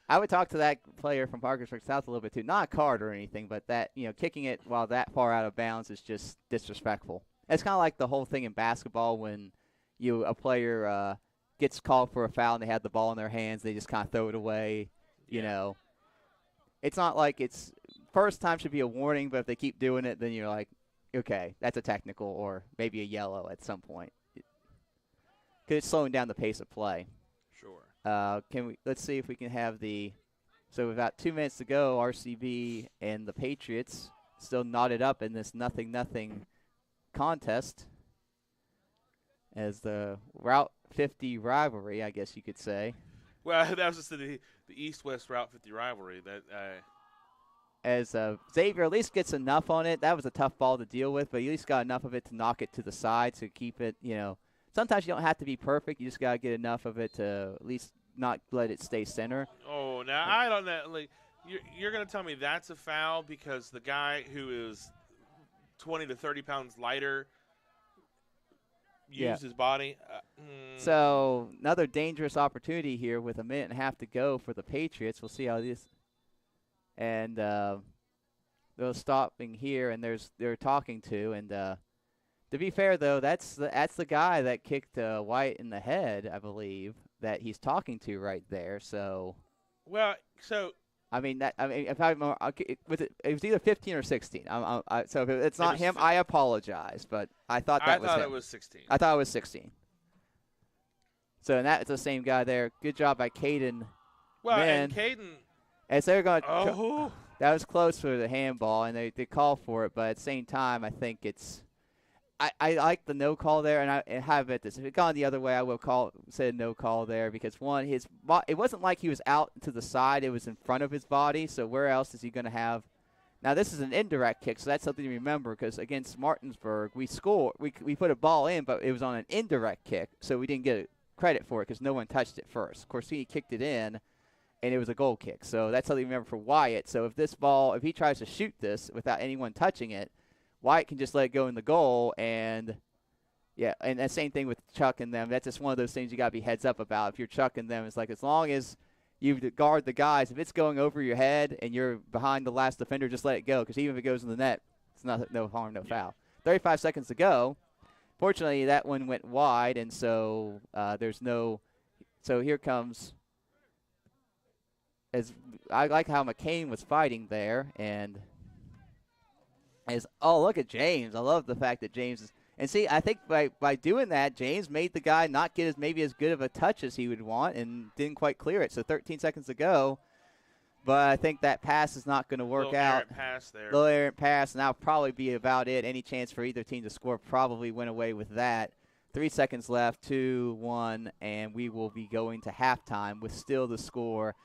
I would talk to that player from Parkersburg South a little bit too. Not a card or anything, but that, kicking it while that far out of bounds is just disrespectful. It's kind of like the whole thing in basketball when a player gets called for a foul and they have the ball in their hands, they just kind of throw it away. Yeah. It's not like it's first time should be a warning, but if they keep doing it, then you're like, okay, that's a technical or maybe a yellow at some point. Because it's slowing down the pace of play. Sure. Let's see if we can have so with about 2 minutes to go, RCB and the Patriots still knotted up in this 0-0 contest as the Route 50 rivalry, I guess you could say. Well, that was just the East-West Route 50 rivalry. As Xavier at least gets enough on it. That was a tough ball to deal with, but he at least got enough of it to knock it to the side to keep it, Sometimes you don't have to be perfect. You just got to get enough of it to at least not let it stay center. Oh, now I don't know. Like, you're going to tell me that's a foul because the guy who is 20 to 30 pounds lighter used his body? So another dangerous opportunity here with a minute and a half to go for the Patriots. We'll see how this. And they're stopping here, and they're talking to, and to be fair, though, that's the guy that kicked White in the head, I believe, that he's talking to right there. So, if it was either 15 or 16. So if it's not him, 15. I apologize, but I thought that was him. I thought it was 16. I thought it was 16. So and that's the same guy there. Good job by Caden. Well, and Caden. As they're going. That was close for the handball, and they call for it, but at the same time, I think it's. I like the no call there, and I have bet this. If it gone the other way, I will say no call there because one, it wasn't like he was out to the side; it was in front of his body. So where else is he going to have? Now this is an indirect kick, so that's something to remember because against Martinsburg, we put a ball in, but it was on an indirect kick, so we didn't get credit for it because no one touched it first. Corsini kicked it in, and it was a goal kick. So that's something to remember for Wyatt. So if he tries to shoot this without anyone touching it, Wyatt can just let it go in the goal, and the same thing with Chuck and them. That's just one of those things you got to be heads up about. If you're Chuck and them, it's like as long as you guard the guys, if it's going over your head and you're behind the last defender, just let it go because even if it goes in the net, it's no harm, no foul. 35 seconds to go. Fortunately, that one went wide, and so there's no – so here comes – as I like how McCain was fighting there, and – look at James. I love the fact that James is – and see, I think by doing that, James made the guy not get maybe as good of a touch as he would want and didn't quite clear it. So 13 seconds to go. But I think that pass is not going to work out. Errant pass there. Little errant pass, and that'll probably be about it. Any chance for either team to score probably went away with that. 3 seconds left, 2-1, and we will be going to halftime with still the score,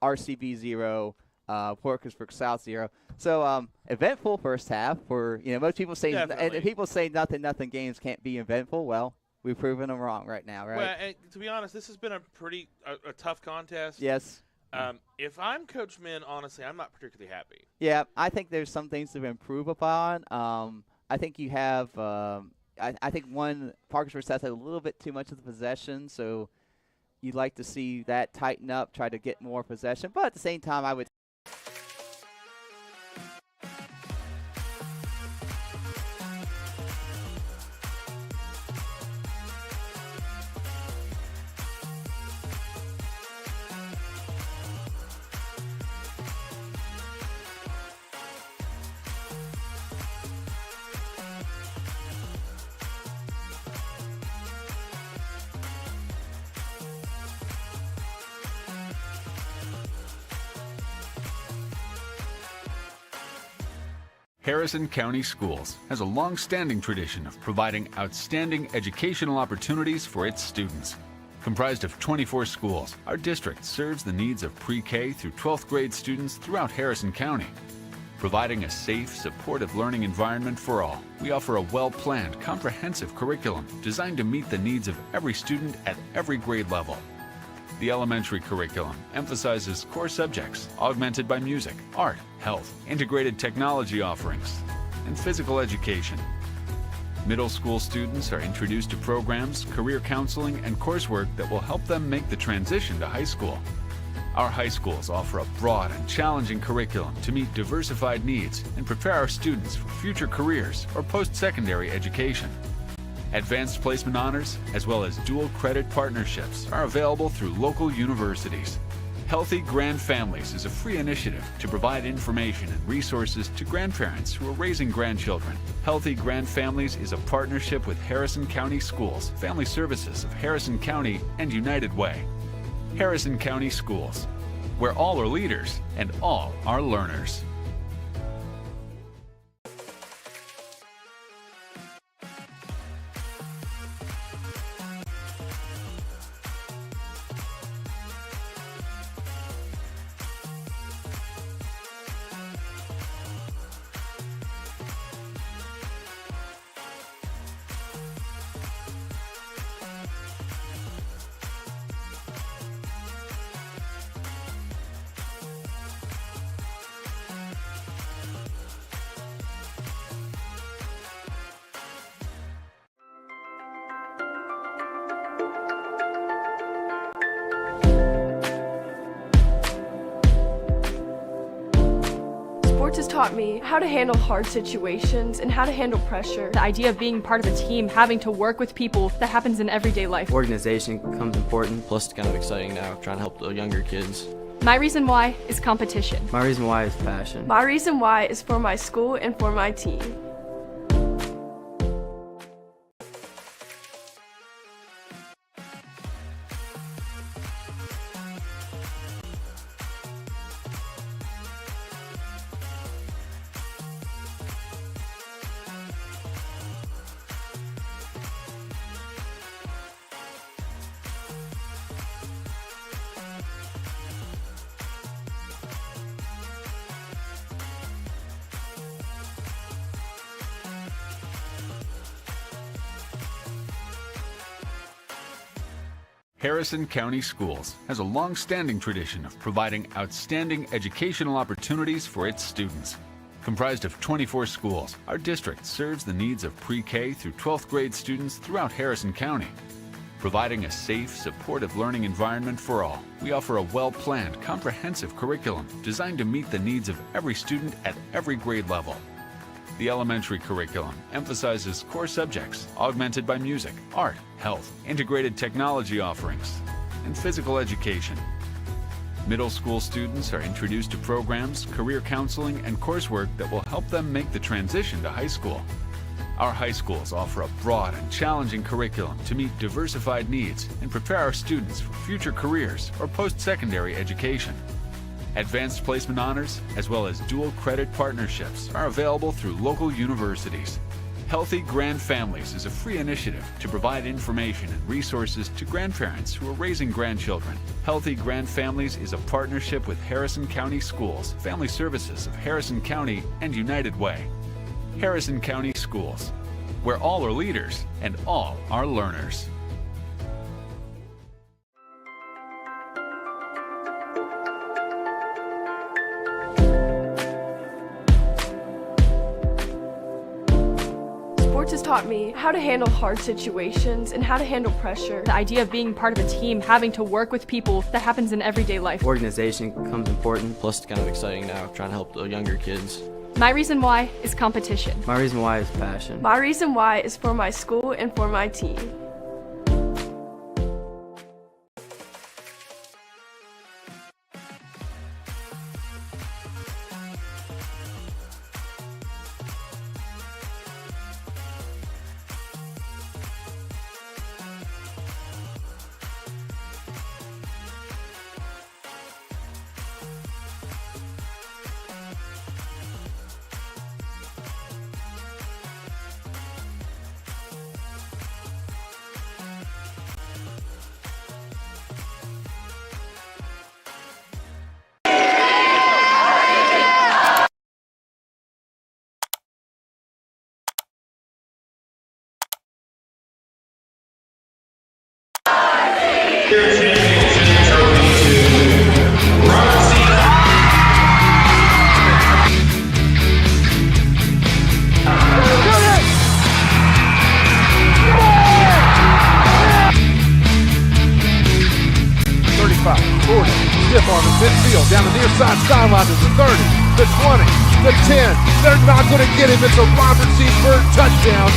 RCB 0, Parkersburg South 0. So eventful first half. For most people say, and people say nothing games can't be eventful. Well, we've proven them wrong right now, right? Well, and to be honest, this has been a pretty tough contest. Yes. If I'm Coach Min, honestly, I'm not particularly happy. Yeah, I think there's some things to improve upon. I think you have. I think Parkersburg South had a little bit too much of the possession, so you'd like to see that tighten up, try to get more possession. But at the same time, I would. Harrison County Schools has a long-standing tradition of providing outstanding educational opportunities for its students. Comprised of 24 schools, our district serves the needs of pre-K through 12th grade students throughout Harrison County. Providing a safe, supportive learning environment for all, we offer a well-planned, comprehensive curriculum designed to meet the needs of every student at every grade level. The elementary curriculum emphasizes core subjects augmented by music, art, health, integrated technology offerings, and physical education. Middle school students are introduced to programs, career counseling, and coursework that will help them make the transition to high school. Our high schools offer a broad and challenging curriculum to meet diversified needs and prepare our students for future careers or post-secondary education. Advanced placement honors, as well as dual credit partnerships, are available through local universities. Healthy Grand Families is a free initiative to provide information and resources to grandparents who are raising grandchildren. Healthy Grand Families is a partnership with Harrison County Schools, Family Services of Harrison County, and United Way. Harrison County Schools, where all are leaders and all are learners. Sports has taught me how to handle hard situations and how to handle pressure. The idea of being part of a team, having to work with people, that happens in everyday life. Organization becomes important. Plus, it's kind of exciting now, trying to help the younger kids. My reason why is competition. My reason why is passion. My reason why is for my school and for my team. Harrison County Schools has a long-standing tradition of providing outstanding educational opportunities for its students. Comprised of 24 schools, our district serves the needs of pre-K through 12th grade students throughout Harrison County. Providing a safe, supportive learning environment for all, we offer a well-planned, comprehensive curriculum designed to meet the needs of every student at every grade level. The elementary curriculum emphasizes core subjects augmented by music, art, health, integrated technology offerings, and physical education. Middle school students are introduced to programs, career counseling, and coursework that will help them make the transition to high school. Our high schools offer a broad and challenging curriculum to meet diversified needs and prepare our students for future careers or post-secondary education. Advanced placement honors, as well as dual credit partnerships, are available through local universities. Healthy Grand Families is a free initiative to provide information and resources to grandparents who are raising grandchildren. Healthy Grand Families is a partnership with Harrison County Schools, Family Services of Harrison County, and United Way. Harrison County Schools, where all are leaders and all are learners. Sports has taught me how to handle hard situations and how to handle pressure. The idea of being part of a team, having to work with people, that happens in everyday life. Organization becomes important. Plus, it's kind of exciting now, trying to help the younger kids. My reason why is competition. My reason why is passion. My reason why is for my school and for my team. inside sideline to the 30, the 20, the 10. They're not going to get him. It's a Robert C. Byrd touchdown.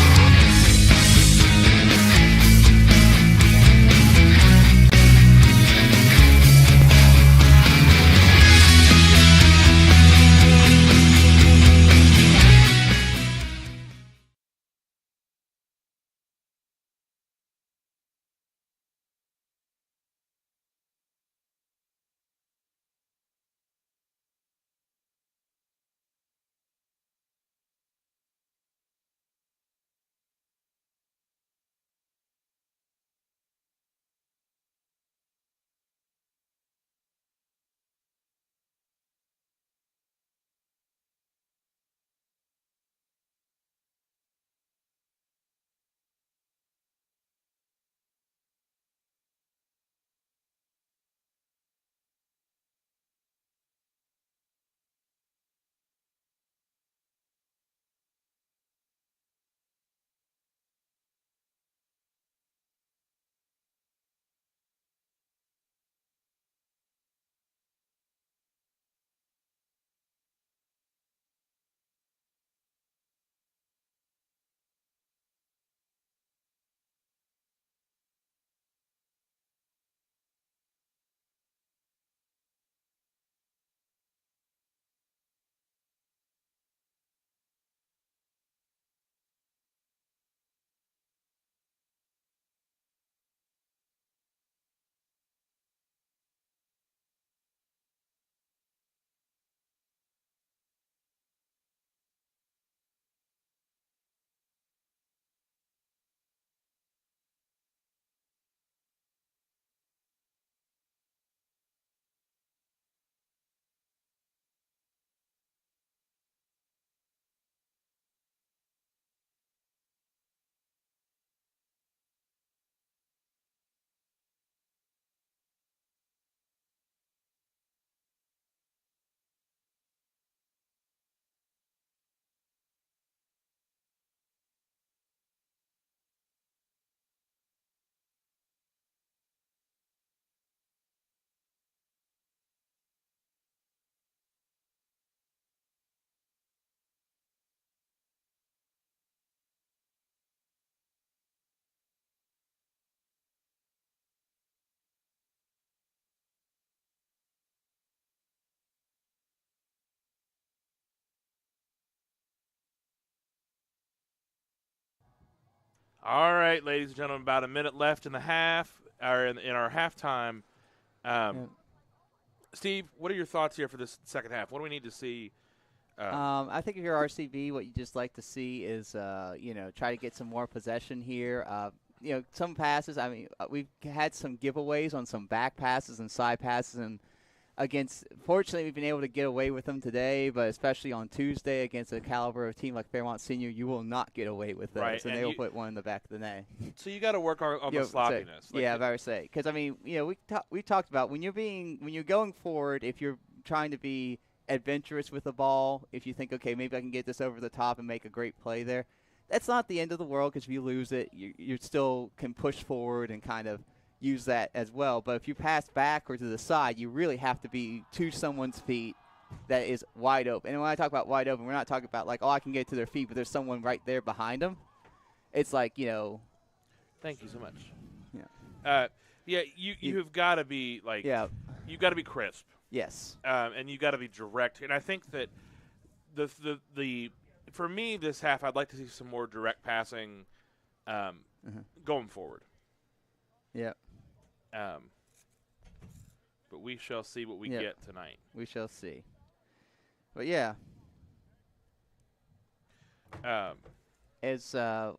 All right, ladies and gentlemen, about a minute left in the half, or in our halftime. Steve, what are your thoughts here for this second half? What do we need to see? I think if you're RCB, what you just like to see is, try to get some more possession here. Some passes. I mean, we've had some giveaways on some back passes and side passes, and fortunately, we've been able to get away with them today, but especially on Tuesday against a caliber of team like Fairmont Senior, you will not get away with those, right, and they will put one in the back of the net. So you got to work on the sloppiness. I better say, because I mean, we talked about when you're going forward, if you're trying to be adventurous with the ball, if you think, okay, maybe I can get this over the top and make a great play there, that's not the end of the world, because if you lose it, you still can push forward and kind of use that as well. But if you pass back or to the side, you really have to be to someone's feet that is wide open. And when I talk about wide open, we're not talking about like, oh, I can get to their feet, but there's someone right there behind them. It's like, Thank you so much. Yeah. You've got to be like. Yeah. You've got to be crisp. Yes. And you got to be direct. And I think that the for me this half, I'd like to see some more direct passing, going forward. Yeah. But we shall see what we get tonight. We shall see. But yeah. So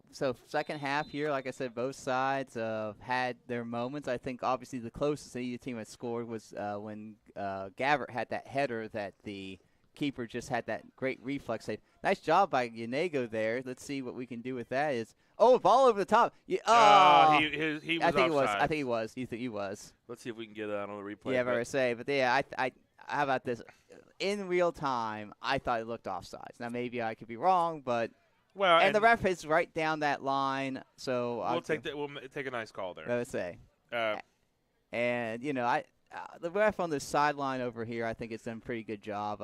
second half here, like I said, both sides had their moments. I think obviously the closest the team had scored was when Gabbert had that header that the keeper just had that great reflex save. Nice job by Yanego there. Let's see what we can do with that. Ball over the top. He was I think he was. You think he was? Let's see if we can get that on the replay. Yeah, I say. But yeah, how about this? In real time, I thought it looked offsides. Now maybe I could be wrong, but and the ref is right down that line, so we'll take a nice call there. I would say. the ref on the sideline over here, I think, has done a pretty good job.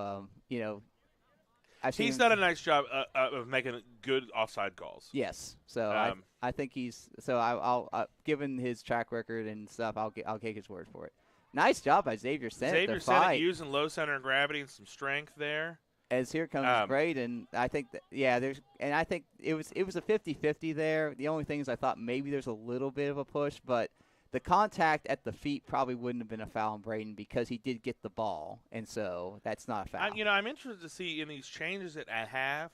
He's done a nice job of making good offside calls. Yes, so I think he's. So I'll given his track record and stuff, I'll take his word for it. Nice job by Xavier Sennett. Xavier Sennett using low center of gravity and some strength there. As here comes Braden, I think I think it was a 50-50 there. The only thing is I thought maybe there's a little bit of a push, but the contact at the feet probably wouldn't have been a foul on Braden because he did get the ball, and so that's not a foul. I'm interested to see in these changes at half.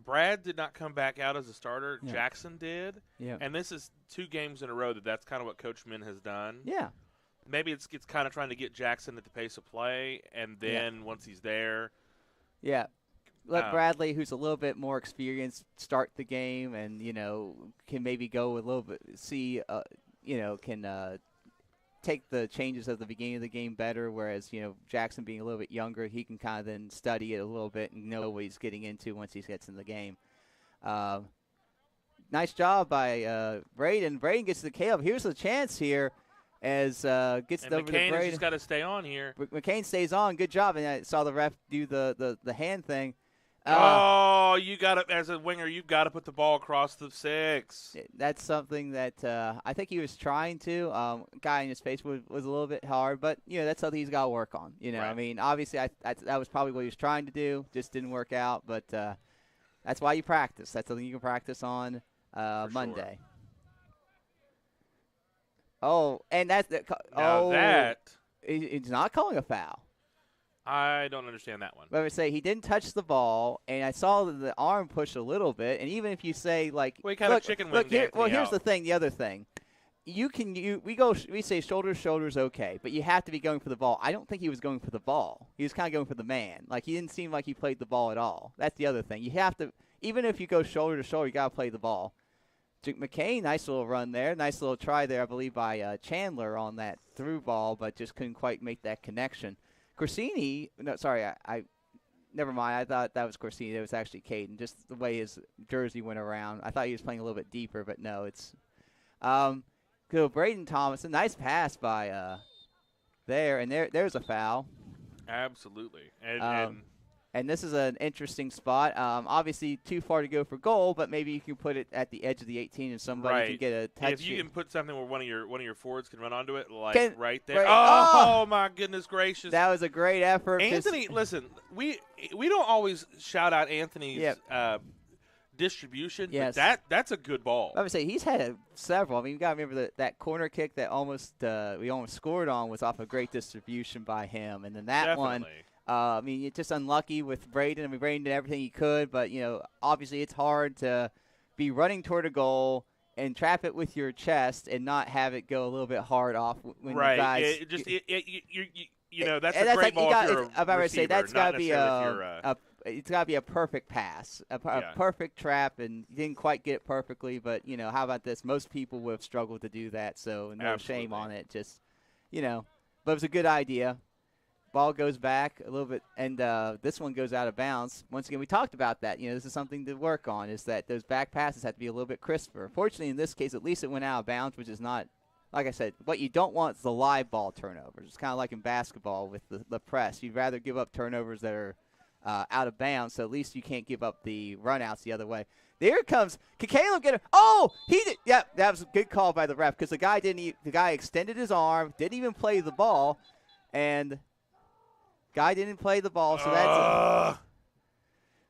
Brad did not come back out as a starter. Yeah. Jackson did. Yeah. And this is 2 games in a row that's kind of what Coach Min has done. Yeah. Maybe it's kind of trying to get Jackson at the pace of play, and then once he's there. Yeah. Let Bradley, who's a little bit more experienced, start the game and, can maybe go a little bit, can take the changes at the beginning of the game better, whereas, Jackson being a little bit younger, he can kind of then study it a little bit and know what he's getting into once he gets in the game. Nice job by Braden. Braden gets the KO. Here's a chance here as gets it over to Braden. McCain has got to stay on here. McCain stays on. Good job. And I saw the ref do the hand thing. You got to, as a winger, you've got to put the ball across the 6. That's something that I think he was trying to. Guy in his face was a little bit hard, but that's something he's got to work on. Right. I mean, obviously, that was probably what he was trying to do. Just didn't work out, but that's why you practice. That's something you can practice on Monday. Sure. Oh, and that's he's not calling a foul. I don't understand that one. But I would say he didn't touch the ball, and I saw the arm push a little bit. And even if you say here's the thing. The other thing, we say shoulder to shoulder is okay, but you have to be going for the ball. I don't think he was going for the ball. He was kind of going for the man. Like he didn't seem like he played the ball at all. That's the other thing. You have to, even if you go shoulder to shoulder, you got to play the ball. McCain, nice little run there. Nice little try there, I believe, by Chandler on that through ball, but just couldn't quite make that connection. Corsini, no, sorry, I never mind. I thought that was Corsini. It was actually Caden, just the way his jersey went around. I thought he was playing a little bit deeper, but no, it's so Braden Thomas, a nice pass by there, and there's a foul. Absolutely. And this is an interesting spot. Obviously, too far to go for goal, but maybe you can put it at the edge of the 18 and somebody can get a touch. If you can put something where one of your forwards can run onto it, right there. Right. Oh, my goodness gracious. That was a great effort. Anthony, listen, we don't always shout out Anthony's distribution, but that's a good ball. I would say he's had several. I mean, you got to remember that corner kick that we almost scored on was off a great distribution by him, and then that one. I mean, you're just unlucky with Braden. I mean, Braden did everything he could, but, obviously it's hard to be running toward a goal and trap it with your chest and not have it go a little bit hard off when the guys. That's a great ball if you're I'm about to say that's got to be it's got to be a perfect pass, a perfect trap, and you didn't quite get it perfectly, but, how about this? Most people would have struggled to do that, so no shame on it. Just, but it was a good idea. Ball goes back a little bit, and this one goes out of bounds. Once again, we talked about that. This is something to work on, is that those back passes have to be a little bit crisper. Fortunately, in this case, at least it went out of bounds, which is not, like I said, what you don't want is the live ball turnovers. It's kind of like in basketball with the press. You'd rather give up turnovers that are out of bounds, so at least you can't give up the runouts the other way. There it comes. Can Caleb get it? Oh, he did. Yeah, that was a good call by the ref because the guy extended his arm, didn't even play the ball, and guy didn't play the ball, so that's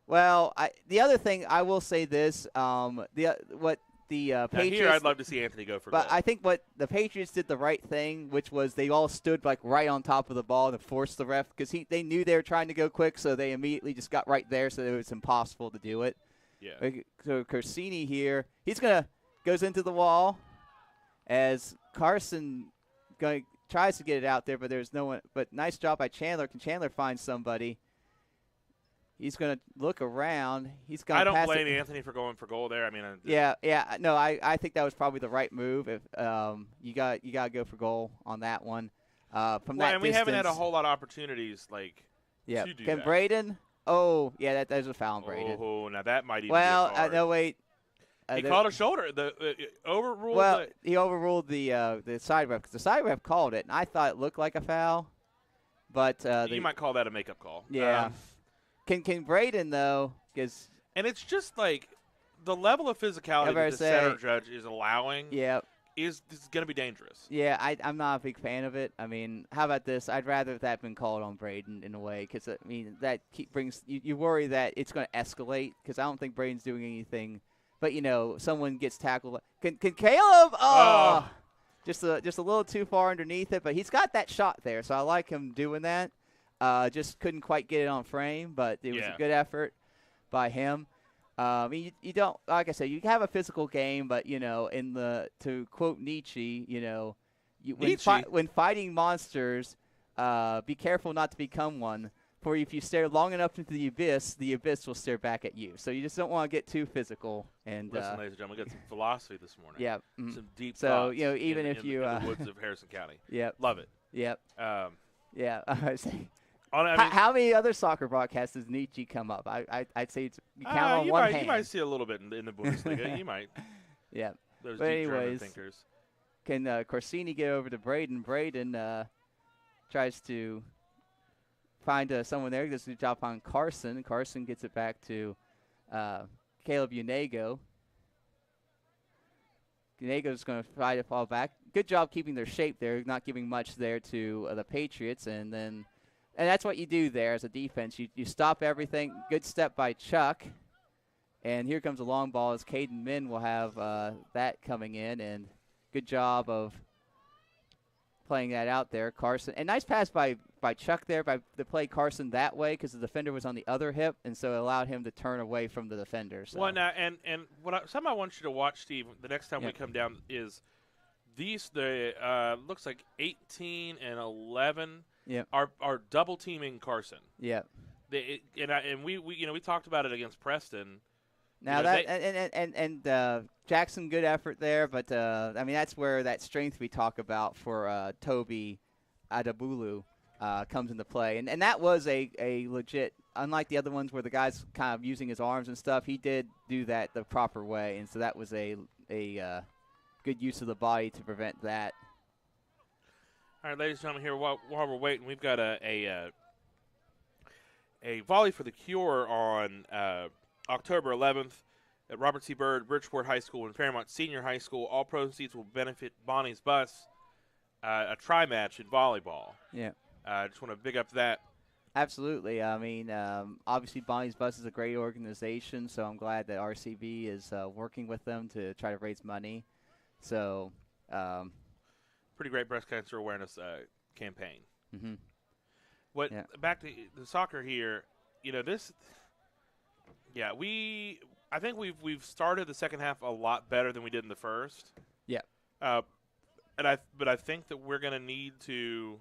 well. The other thing I will say this: Patriots. Here, I'd love to see Anthony go for goal. But I think what the Patriots did the right thing, which was they all stood right on top of the ball to force the ref because they knew they were trying to go quick, so they immediately just got right there, so it was impossible to do it. Yeah. So Corsini here, goes into the wall as Carson tries to get it out there, but there's no one. But nice job by Chandler. Can Chandler find somebody? He's going to look around. I don't blame Anthony for going for goal there. I mean, no, I think that was probably the right move. If you got to go for goal on that one. From that and we haven't had a whole lot of opportunities to do Can that. Braden? Oh, yeah, there's a foul on Braden. Oh, now that might even well, be a card. no, wait. he called a shoulder. Overruled. Well, he overruled the side ref because the side ref called it, and I thought it looked like a foul. But you might call that a makeup call. Yeah. Can Braden though? And it's just like the level of physicality that the center judge is allowing. Yeah. Is going to be dangerous. Yeah, I'm not a big fan of it. I mean, how about this? I'd rather that been called on Braden in a way because, I mean, that brings you worry that it's going to escalate because I don't think Braden's doing anything. But, someone gets tackled. Can Caleb? Oh! Just a little too far underneath it. But he's got that shot there, so I like him doing that. Just couldn't quite get it on frame, but it was a good effort by him. I mean, you don't, like I said, you have a physical game, but, to quote Nietzsche, when fighting monsters, be careful not to become one, for if you stare long enough into the abyss will stare back at you. So you just don't want to get too physical. And listen, ladies and gentlemen, we got some philosophy this morning. Yeah. Some deep thoughts even if you in the woods of Harrison County. Yep. Love it. Yep. Yeah. How many other soccer broadcasts does Nietzsche come up? I'd say you count on one hand. You might see a little bit in the Bundesliga. You might. Yeah. Those but deep anyways, German thinkers. Can Corsini get over to Braden? Braden tries to find someone there. He does a good job on Carson. Carson gets it back to Caleb Unego. Unego's going to try to fall back. Good job keeping their shape there, not giving much there to the Patriots, and that's what you do there as a defense. You stop everything. Good step by Chuck. And here comes a long ball as Caden Min will have that coming in. And good job of playing that out there. Carson. And nice pass by Chuck there to play Carson that way because the defender was on the other hip. And so it allowed him to turn away from the defender. So. Well, now, and something I want you to watch, Steve, the next time we come down is looks like 18 and 11 are double teaming Carson. Yeah. We talked about it against Preston. Now Jackson, good effort there, but I mean that's where that strength we talk about for Toby Adabulu comes into play, and that was a legit. Unlike the other ones where the guy's kind of using his arms and stuff, he did do that the proper way, and so that was a good use of the body to prevent that. All right, ladies and gentlemen, here while we're waiting, we've got a volley for the Cure on October 11th at Robert C. Byrd, Bridgeport High School, and Fairmont Senior High School. All proceeds will benefit Bonnie's Bus, a tri-match in volleyball. Yeah. I just want to big up that. Absolutely. I mean, obviously Bonnie's Bus is a great organization, so I'm glad that RCB is working with them to try to raise money. So, pretty great breast cancer awareness campaign. Mm-hmm. Back to the soccer here, this. Yeah, I think we've started the second half a lot better than we did in the first. Yeah. But I think that we're going to need to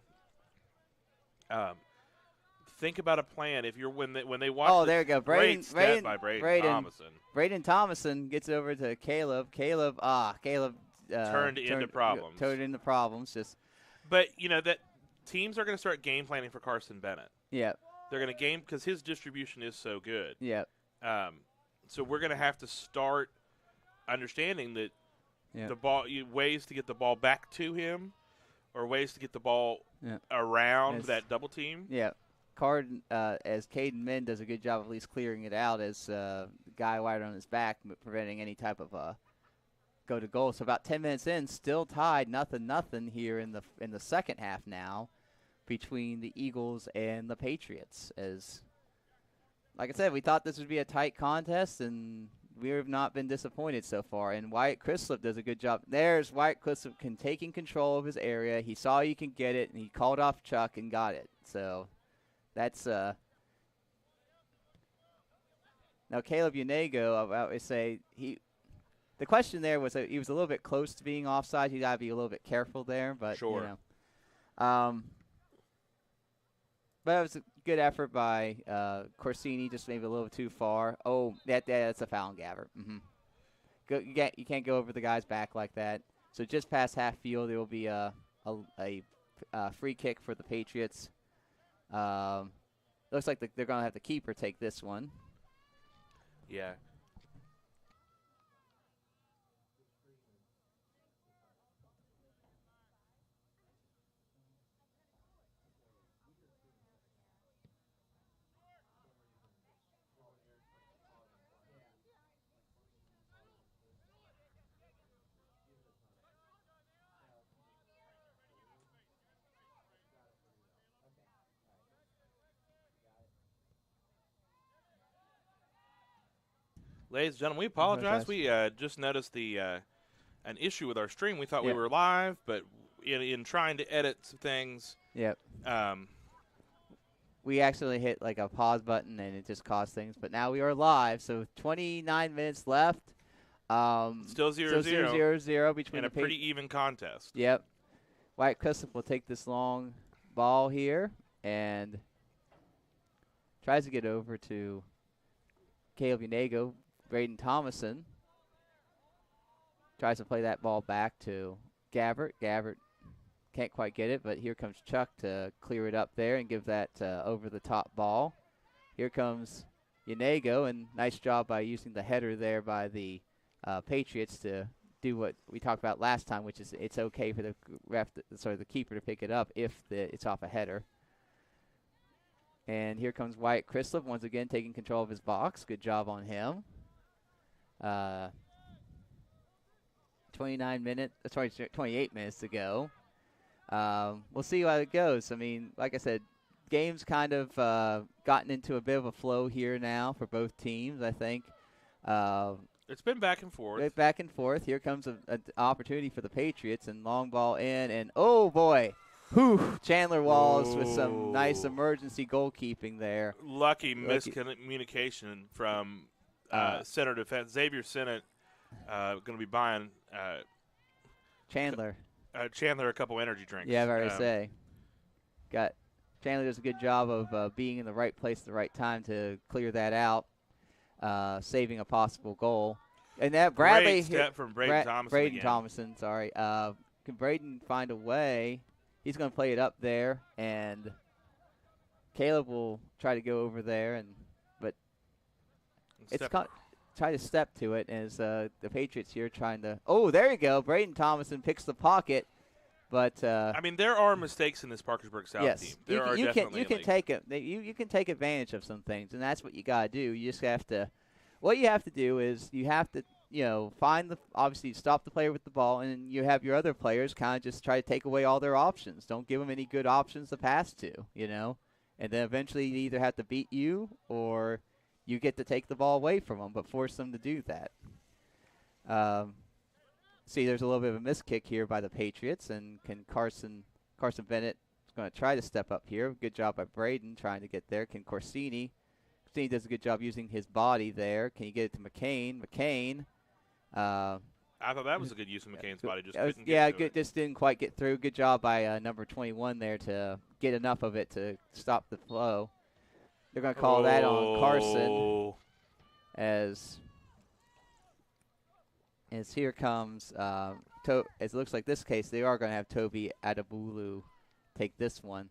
think about a plan. If you're when they watch. Oh, there you go, Braden Thomason. Braden Thomason gets over to Caleb. Caleb turned into problems. Turned into problems. But that teams are going to start game planning for Carson Bennett. Yeah. They're going to game because his distribution is so good. Yeah. So we're going to have to start understanding that the ball ways to get the ball back to him, or ways to get the ball around that double team. Yeah. Card as Caden Min does a good job of at least clearing it out as the guy wide on his back, preventing any type of go to goal. So about 10 minutes in, still tied 0-0 here in the second half now between the Eagles and the Patriots. As like I said, we thought this would be a tight contest, and we have not been disappointed so far. And Wyatt Crislip does a good job. There's Wyatt Crislip taking control of his area. He saw you can get it, and he called off Chuck and got it. So that's now Caleb Unego. I would say the question there was that he was a little bit close to being offside. You got to be a little bit careful there, but sure. But it was a good effort by Corsini, just maybe a little too far. Oh, that's a foul on Gabbert. Mm-hmm. You can't go over the guy's back like that. So just past half field, there will be a free kick for the Patriots. Looks like they're going to have the keeper take this one. Yeah. Ladies and gentlemen, we apologize. We just noticed an issue with our stream. We thought we were live, but in trying to edit some things, we accidentally hit like a pause button, and it just caused things. But now we are live, so 29 minutes left. Still 0-0 between in a pretty even contest. Yep. Wyatt Christoph will take this long ball here and tries to get over to Caleb Unego. Braden Thomason tries to play that ball back to Gabbert. Gabbert can't quite get it, but here comes Chuck to clear it up there and give that over-the-top ball. Here comes Unego, and nice job by using the header there by the Patriots to do what we talked about last time, which is it's okay for the the keeper to pick it up if it's off a header. And here comes Wyatt Chrislop once again taking control of his box. Good job on him. 28 minutes to go. We'll see how it goes. I mean, like I said, game's kind of gotten into a bit of a flow here now for both teams, I think. It's been back and forth. Back and forth. Here comes an opportunity for the Patriots, and long ball in, and oh boy. Whew, Chandler Wallace with some nice emergency goalkeeping there. Lucky miscommunication from center defense. Xavier Sennett going to be buying Chandler a couple energy drinks. Yeah, I've already say. Chandler does a good job of being in the right place at the right time to clear that out, saving a possible goal. And that Bradley great step from Braden Thomason. Sorry. Can Braden find a way? He's going to play it up there, and Caleb will try to go over there, but try to step to it as the Patriots here trying to. Oh, there you go. Braden Thomason picks the pocket, but I mean there are mistakes in this Parkersburg South team. You can take advantage of some things, and that's what you got to do. You just have to. What you have to do is you have to. Obviously stop the player with the ball, and you have your other players kind of just try to take away all their options. Don't give them any good options to pass to, and then eventually you either have to beat you or you get to take the ball away from them, but force them to do that. See, there's a little bit of a miss kick here by the Patriots, and can Carson Bennett is going to try to step up here. Good job by Braden trying to get there. Can Corsini does a good job using his body there. Can you get it to McCain? McCain. I thought that was a good use of McCain's body. Just didn't quite get through. Good job by number 21 there to get enough of it to stop the flow. They're going to call that on Carson as here comes as it looks like this case they are going to have Toby Adabulu take this one.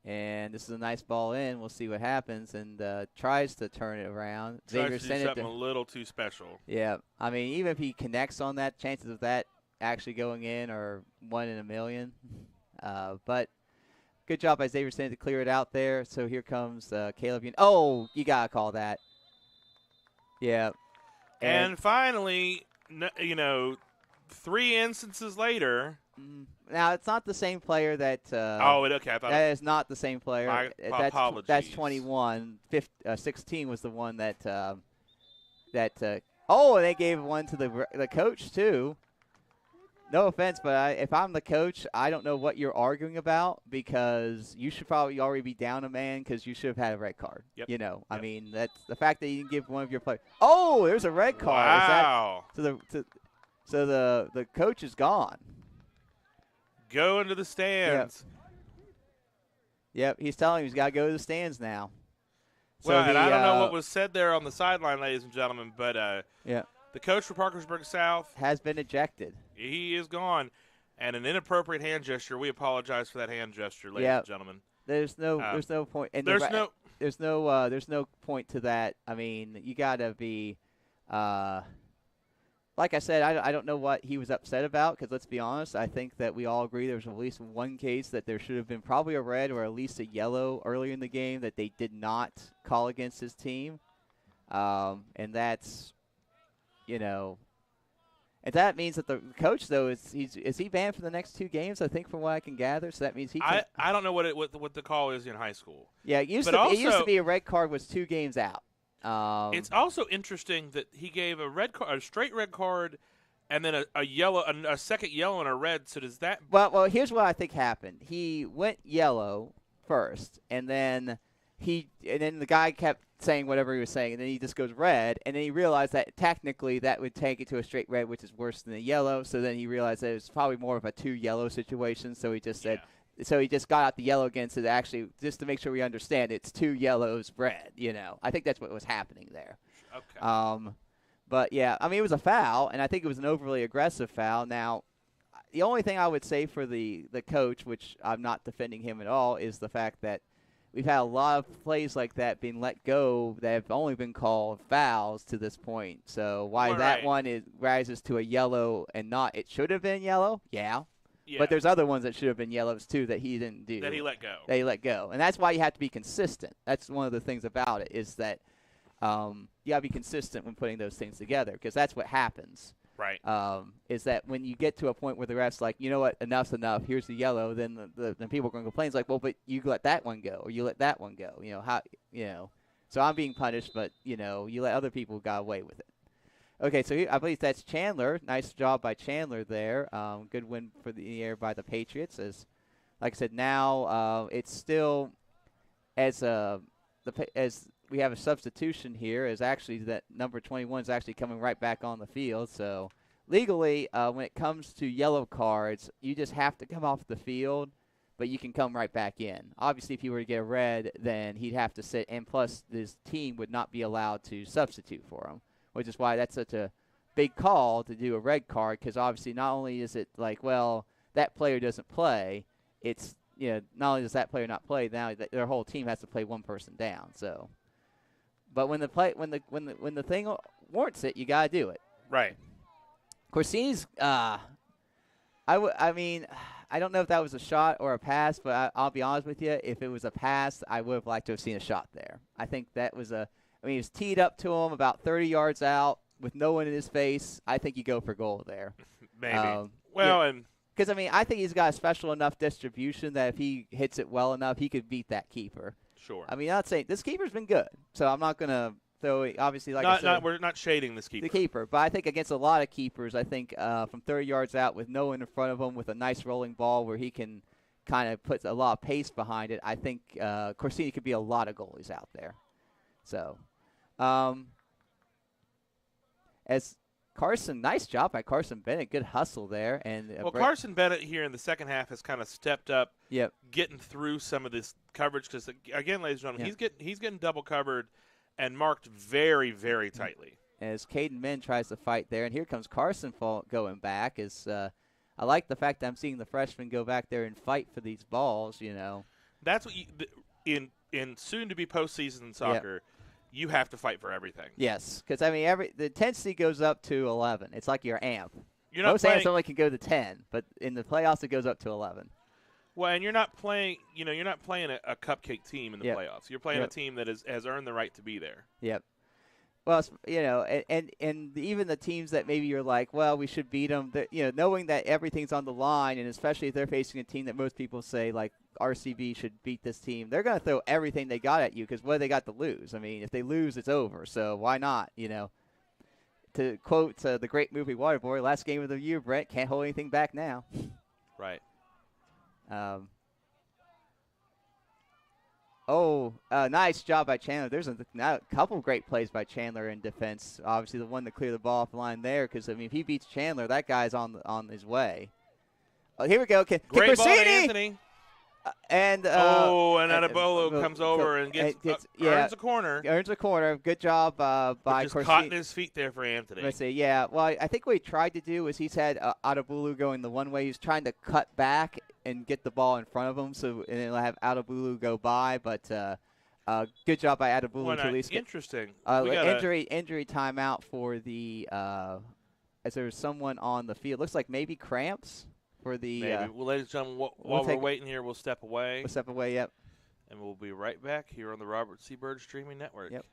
And this is a nice ball in. We'll see what happens. And tries to turn it around. Xavier tries to do something a little too special. Yeah. I mean, even if he connects on that, chances of that actually going in are 1 in a million. But good job by Xavier Sennett to clear it out there. So here comes Caleb. Oh, you got to call that. Yeah. And finally, 3 instances later. Now, it's not the same player that okay. I thought that is not the same player. My apologies. That's 21. 16 was the one and they gave one to the coach, too. No offense, but if I'm the coach, I don't know what you're arguing about because you should probably already be down a man because you should have had a red card. Yep. I mean, that's the fact that you didn't give one of your players. Oh, there's a red card. Wow. So the coach is gone. Go into the stands. Yep, he's telling him he's got to go to the stands now. And I don't know what was said there on the sideline, ladies and gentlemen, but the coach for Parkersburg South has been ejected. He is gone, and an inappropriate hand gesture. We apologize for that hand gesture, ladies and gentlemen. There's no point. And there's no point to that. I mean, you got to be. Like I said, I don't know what he was upset about because, let's be honest, I think that we all agree there was at least one case that there should have been probably a red or at least a yellow earlier in the game that they did not call against his team. And that's, And that means that the coach, though, is he banned for the next 2 games? I think, from what I can gather. So that means he. I don't know what the call is in high school. Yeah, it used to be a red card was 2 games out. It's also interesting that he gave a straight red card, and then a yellow, a second yellow and a red. So does that? Well, here's what I think happened. He went yellow first, and then the guy kept saying whatever he was saying, and then he just goes red, and then he realized that technically that would take it to a straight red, which is worse than a yellow. So then he realized that it was probably more of a 2 yellow situation. So he just said, so he just got out the yellow again, so actually just to make sure we understand, it's 2 yellows, red. I think that's what was happening there. Okay. But yeah, I mean it was a foul, and I think it was an overly aggressive foul. Now, the only thing I would say for the coach, which I'm not defending him at all, is the fact that we've had a lot of plays like that being let go that have only been called fouls to this point. So that one rises to a yellow and not, it should have been yellow, yeah. But there's other ones that should have been yellows too that he didn't do. That he let go. And that's why you have to be consistent. That's one of the things about it is that you got to be consistent when putting those things together because that's what happens. Right. Is that when you get to a point where the ref's like, you know what, enough's enough, here's the yellow, then the people are going to complain. It's like, well, but you let that one go, or you let that one go. So I'm being punished, but, you let other people got away with it. Okay, so I believe that's Chandler. Nice job by Chandler there. Good win for the air by the Patriots. Like I said, now it's still as we have a substitution here is actually that number 21 is actually coming right back on the field. So legally, when it comes to yellow cards, you just have to come off the field, but you can come right back in. Obviously, if he were to get a red, then he'd have to sit, and plus his team would not be allowed to substitute for him, which is why that's such a big call to do a red card because obviously not only is it like, well, that player doesn't play, it's, not only does that player not play, now their whole team has to play one person down. So. But when the thing warrants it, you gotta do it. Right. Corsini's, I don't know if that was a shot or a pass, but I'll be honest with you. If it was a pass, I would have liked to have seen a shot there. I think that was he was teed up to him about 30 yards out with no one in his face. I think you go for goal there. Maybe. Because I think he's got a special enough distribution that if he hits it well enough, he could beat that keeper. Sure. Not saying this keeper's been good, so I'm not gonna throw. Obviously, I said, we're not shading this keeper. The keeper, but I think against a lot of keepers, I think from 30 yards out with no one in front of him, with a nice rolling ball where he can kind of put a lot of pace behind it, I think Corsini could be a lot of goalies out there. So, as Carson, nice job by Carson Bennett. Good hustle there. Carson Bennett here in the second half has kind of stepped up, getting through some of this coverage because, again, ladies and gentlemen, he's getting double covered and marked very, very tightly. As Caden Min tries to fight there, and here comes Carson going back. I like the fact that I'm seeing the freshman go back there and fight for these balls. That's what in soon-to-be postseason soccer. Yep. You have to fight for everything. Yes, because the intensity goes up to 11. It's like your amp. Most amps only can go to 10, but in the playoffs it goes up to 11. Well, and you're not playing. You're not playing a cupcake team in the playoffs. You're playing a team that has earned the right to be there. Yep. Well, and even the teams that maybe you're like, well, we should beat them. Knowing that everything's on the line, and especially if they're facing a team that most people say like RCB should beat this team, they're going to throw everything they got at you because what do they got to lose? If they lose, it's over. So why not? To quote the great movie Waterboy, last game of the year, Brent, can't hold anything back now. Right. Nice job by Chandler. There's a couple great plays by Chandler in defense. Obviously, the one to clear the ball off the line there, because if he beats Chandler, that guy's on his way. Oh, here we go. Great ball to Anthony. And Adebolo comes over and earns a corner. Earns a corner. Good job by Corsini. Just caught in his feet there for Anthony. Let's see. Yeah. Well, I think what he tried to do is he's had Adebolo going the one way. He's trying to cut back and get the ball in front of him, and then have Adebolo go by. But good job by Adebolo to at least interesting. Injury timeout for the as there's someone on the field. Looks like maybe cramps. For the well, ladies and gentlemen, while we're waiting here, we'll step away. We'll step away, yep. And we'll be right back here on the Robert C. Byrd Streaming Network. Yep.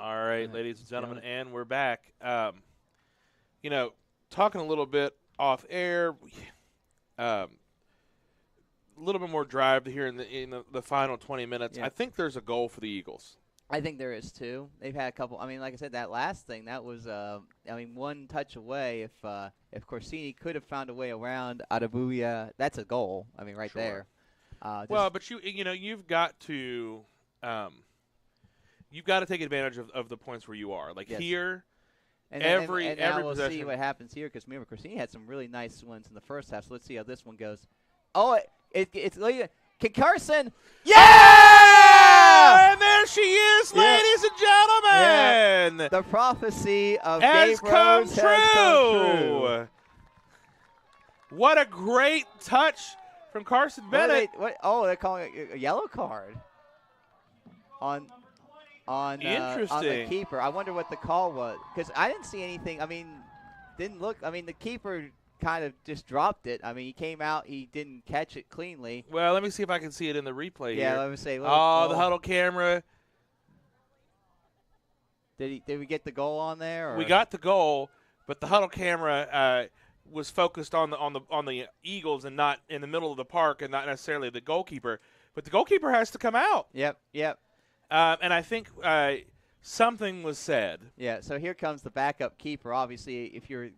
All right, ladies and gentlemen, and we're back. Talking a little bit off air, a little bit more drive here in the final 20 minutes. Yeah. I think there's a goal for the Eagles. I think there is too. They've had a couple. I mean, like I said, that last thing that was, one touch away. If Corsini could have found a way around Adabuya, that's a goal. I mean, right Sure. there. But you've got to take advantage of the points where you are. Like Yes. here, and every now we'll possession. see what happens here because remember, Corsini had some really nice ones in the first half. So let's see how this one goes. Oh, it's can Carson? Yeah! And there she is, ladies and gentlemen. Yeah. The prophecy of has Gabe come Rose has come true. What a great touch from Carson Bennett. They're calling it a yellow card on the keeper. I wonder what the call was because I didn't see anything. I mean, didn't look. I mean, the keeper kind of just dropped it. I mean, he came out. He didn't catch it cleanly. Well, let me see if I can see it in the replay here. Yeah, let me say. The huddle camera. Did we get the goal on there? Or? We got the goal, but the huddle camera was focused on the Eagles and not in the middle of the park and not necessarily the goalkeeper. But the goalkeeper has to come out. Yep. And I think something was said. Yeah. So here comes the backup keeper. Obviously, if you're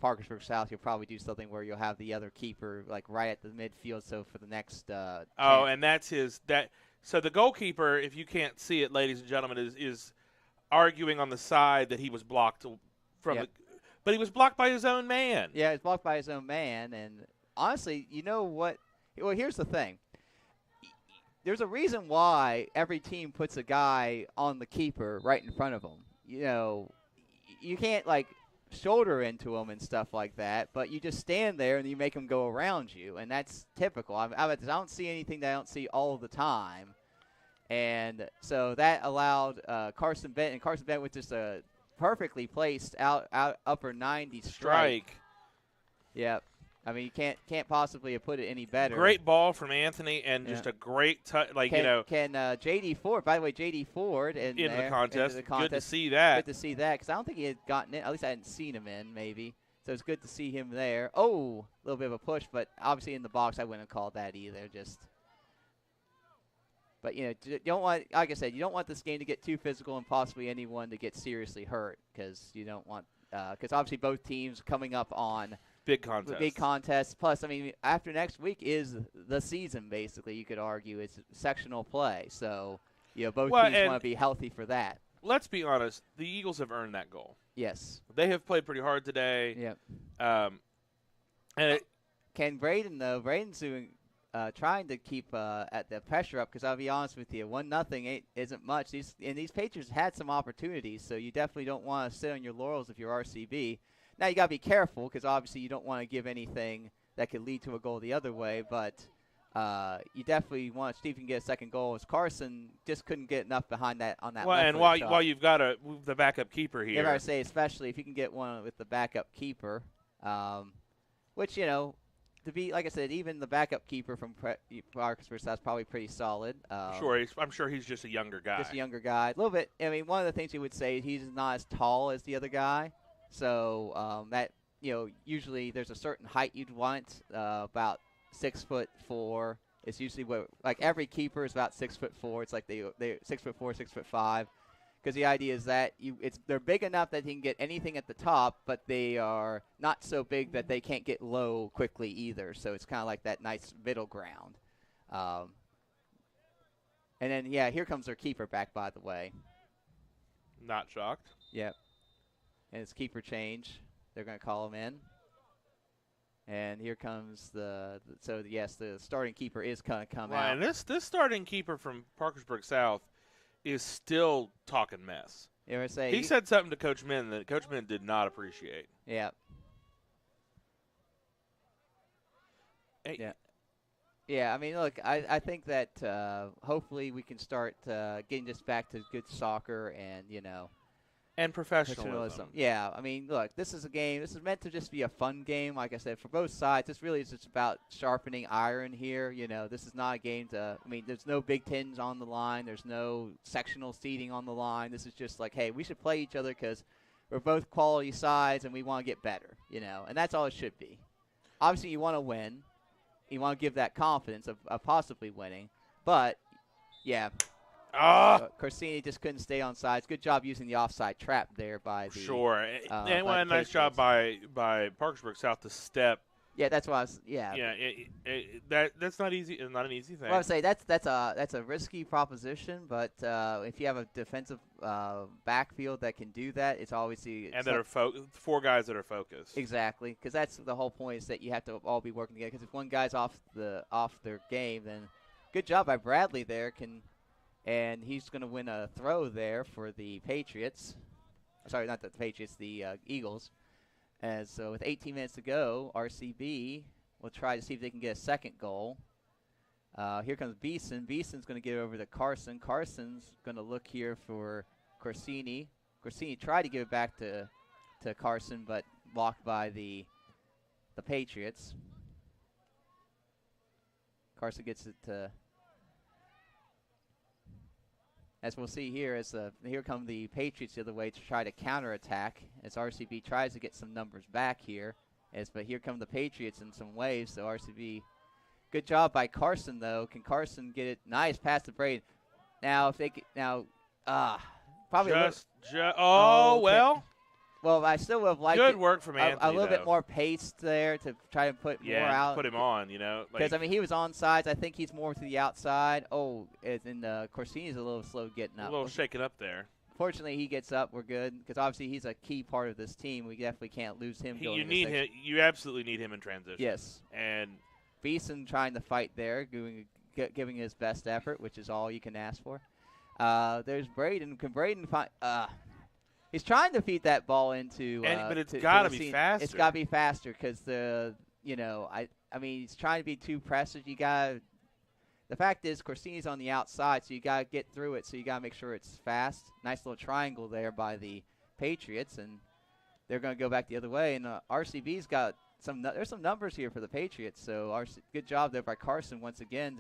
Parkersburg South, you'll probably do something where you'll have the other keeper like right at the midfield. So for the next. And that's So the goalkeeper, if you can't see it, ladies and gentlemen, is arguing on the side that he was blocked from Yep. but he was blocked by his own man. Yeah, he's blocked by his own man. And honestly, you know what? Well, here's the thing. There's a reason why every team puts a guy on the keeper right in front of him. You know, you can't, shoulder into him and stuff like that, but you just stand there and you make him go around you, and that's typical. I don't see anything that I don't see all the time. And so that allowed Carson Bennett with just a perfectly placed out upper 90 strike. Yep. I mean, you can't possibly have put it any better. Great ball from Anthony, and just a great touch. Can J.D. Ford? By the way, J.D. Ford in the contest. Good to see that. Good to see that because I don't think he had gotten in. At least I hadn't seen him in. Maybe so. It's good to see him there. Oh, a little bit of a push, but obviously in the box, I wouldn't have called that either. But you don't want, like I said, you don't want this game to get too physical and possibly anyone to get seriously hurt because you don't want because obviously both teams coming up on. Big contest. Big contest. Plus, I mean, after next week is the season, basically, you could argue. It's sectional play. So, both teams want to be healthy for that. Let's be honest. The Eagles have earned that goal. Yes. They have played pretty hard today. Yep. Can Braden, though? Braden's doing, trying to keep at the pressure up because I'll be honest with you, 1-0 isn't much. These Patriots had some opportunities, so you definitely don't want to sit on your laurels if you're RCB. Now, you got to be careful because obviously you don't want to give anything that could lead to a goal the other way, but you definitely want to see if you can get a second goal. As Carson just couldn't get enough behind that on that Well, and while you've got the backup keeper here. I say especially if you can get one with the backup keeper, which, to be, like I said, even the backup keeper from Parkersburg, that's probably pretty solid. I'm sure he's just a younger guy. Just a younger guy. A little bit, I mean, one of the things you would say, he's not as tall as the other guy. So that usually there's a certain height you'd want, about 6'4". It's usually what every keeper is about 6'4". It's like they 6'4", 6'5", because the idea is that they're big enough that he can get anything at the top, but they are not so big that they can't get low quickly either. So it's kind of like that nice middle ground. And then here comes their keeper back. By the way, not shocked. Yep. And it's keeper change. They're going to call him in. And here comes the starting keeper is going to come out. And this starting keeper from Parkersburg South is still talking mess. He said something to Coach Min that Coach Min did not appreciate. Yeah. Hey. Yeah, I mean, look, I think that hopefully we can start getting this back to good soccer and, And professionalism. Yeah, I mean, look, this is a game. This is meant to just be a fun game. Like I said, for both sides, this really is just about sharpening iron here. You know, this is not a game to. I mean, there's no Big Tens on the line. There's no sectional seeding on the line. This is just like, hey, we should play each other because we're both quality sides and we want to get better. You know, and that's all it should be. Obviously, you want to win. You want to give that confidence of possibly winning. But, yeah. Corsini just couldn't stay on sides. Good job using the offside trap there by the Sure. And by a nice job by Parkersburg South to step. Yeah, that's what I was. Yeah. Yeah, that's not easy. It's not an easy thing. Well, I would say that's a risky proposition, but if you have a defensive backfield that can do that, it's always that are four guys that are focused. Exactly, because that's the whole point is that you have to all be working together. Because if one guy's off their game, then good job by Bradley there and he's going to win a throw there for the Patriots. Sorry, not the Patriots, the Eagles. And so with 18 minutes to go, RCB will try to see if they can get a second goal. Here comes Beeson. Beeson's going to get over to Carson. Carson's going to look here for Corsini. Corsini tried to give it back to Carson, but blocked by the Patriots. Carson gets it to... As we'll see here, here come the Patriots the other way to try to counterattack as RCB tries to get some numbers back here. But here come the Patriots in some waves, so RCB, good job by Carson though. Can Carson get it? Nice pass to Braden. Now if they probably well. Well, I still would have liked good work from Anthony. A little bit more pace there to try to put more out. Put him on, you know. Because, I mean, he was on sides. I think he's more to the outside. Oh, and Corsini's a little slow getting up. A little shaken up there. Fortunately, he gets up. We're good. Because, obviously, he's a key part of this team. We definitely can't lose him. You absolutely need him in transition. Yes. And Beeson trying to fight there, giving his best effort, which is all you can ask for. There's Braden. Can Braden find he's trying to feed that ball into. But it's got to be faster. It's got to be faster because I mean, he's trying to be too pressed. The fact is, Corsini's on the outside, so you got to get through it. So you got to make sure it's fast. Nice little triangle there by the Patriots, and they're going to go back the other way. And RCB's got there's some numbers here for the Patriots. So good job there by Carson once again